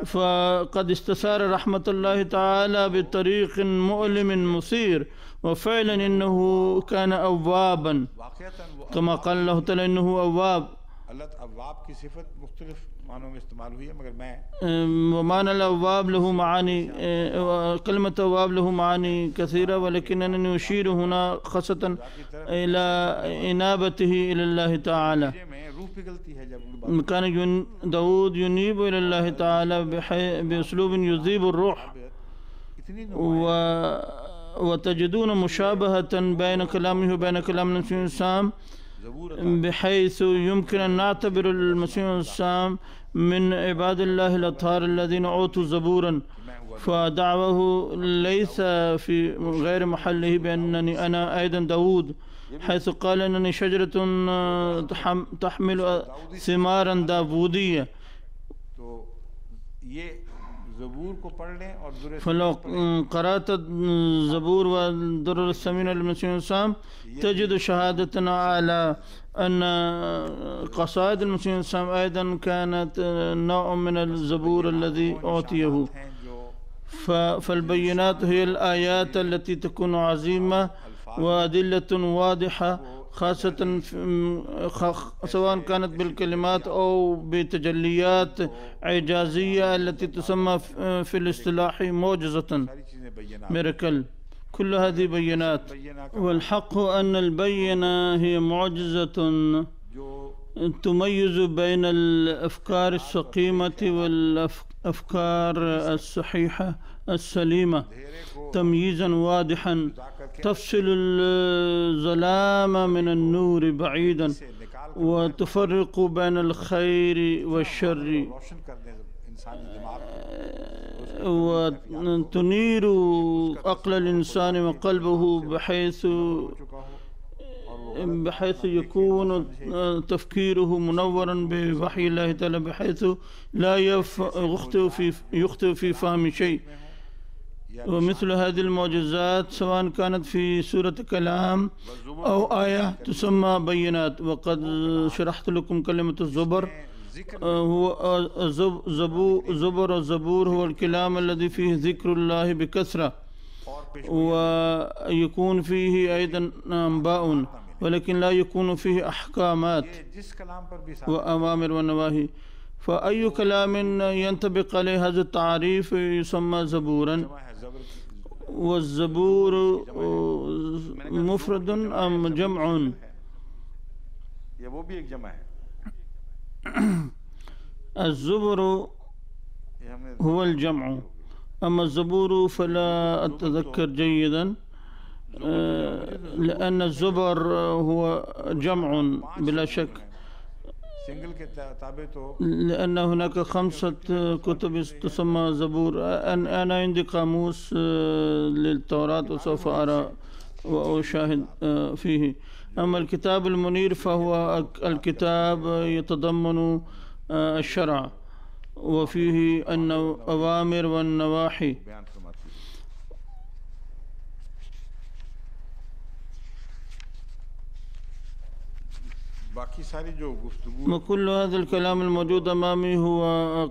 فقد استثار رحمة الله تعالى بطريق مؤلم مثير، وفعلا إنه كان أوابا، كما قال الله تعالى إنه أواب. ومعنى الأواب له معاني، كلمة أواب له معاني كثيرة، ولكنني أشير هنا خاصة إلى إنابته إلى الله تعالى. كان داود ينيب إلى الله تعالى بأسلوب يذيب الروح، وتجدون مشابهة بين كلامه وبين كلام المسيح السام، بحيث يمكن أن نعتبر المسيح السام من عباد الله الأطهار الذين أوتوا زبورا، فدعوه ليس في غير محله بأنني أنا أيضا داود، حيث قال أنني شجرة تحمل ثمارا داودية. فلو قرأت الزبور والدرر الثمينة للمسيح السام تجد شهادتنا على أن قصائد المسيح السام أيضا كانت نوع من الزبور الذي أعطيه. فالبينات هي الآيات التي تكون عظيمة وأدلة واضحة، خاصة سواء كانت بالكلمات أو بتجليات إعجازية التي تسمى في الاصطلاح معجزة، ميراكل. كل هذه بينات، والحق أن البينة هي معجزة تميز بين الأفكار السقيمة والأفكار الصحيحة السليمة تمييزا واضحا، تفصل الظلام من النور بعيدا، وتفرق بين الخير والشر، وتنير عقل الإنسان وقلبه بحيث يكون تفكيره منورا بوحي الله تعالى، بحيث لا يخطئ في فهم شيء. ومثل هذه المعجزات سواء كانت في سورة كلام أو آية تسمى بينات. وقد شرحت لكم كلمة الزبر، هو الزبور هو الكلام الذي فيه ذكر الله بكثرة، ويكون فيه أيضا أنباء، ولكن لا يكون فيه أحكامات وأوامر ونواهي. فأي كلام ينطبق عليه هذا التعريف يسمى زبورا. والزبور مفرد أم جمع؟ الزبر هو الجمع، أما الزبور فلا أتذكر جيدا، لأن الزبر هو جمع بلا شك، لأن هناك 5 كتب تسمى زبور. أنا عندي قاموس للتوراة وسوف أرى وأشاهد فيه. أما الكتاب المنير فهو الكتاب يتضمن الشرع وفيه الأوامر والنواحي. وكل هذا الكلام الموجود أمامي هو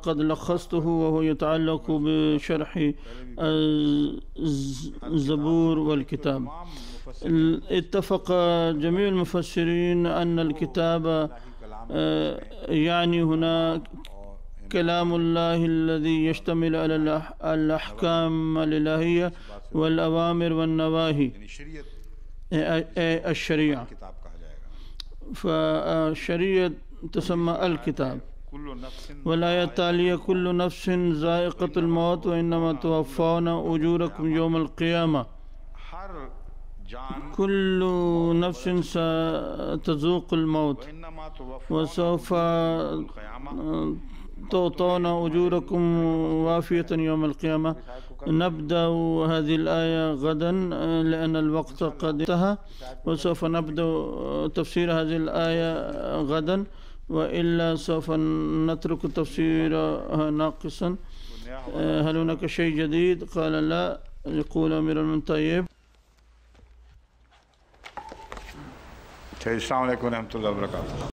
قد لخصته، وهو يتعلق بشرح الزبور والكتاب. اتفق جميع المفسرين أن الكتاب يعني هنا كلام الله الذي يشتمل على الأحكام الإلهية والأوامر والنواهي الشريعة. فالشريعة تسمى الكتاب. والآية التالية كل نفس ذائقة الموت وإنما توفون أجوركم يوم القيامة. كل نفس ستذوق الموت وسوف تعطون أجوركم وافية يوم القيامة. نبدأ هذه الآية غدا لأن الوقت قد انتهى، وسوف نبدأ تفسير هذه الآية غدا، وإلا سوف نترك تفسيرها ناقصا. هل هناك شيء جديد؟ قال لا. يقول أمير المؤمنين طيب. السلام عليكم ورحمة الله وبركاته.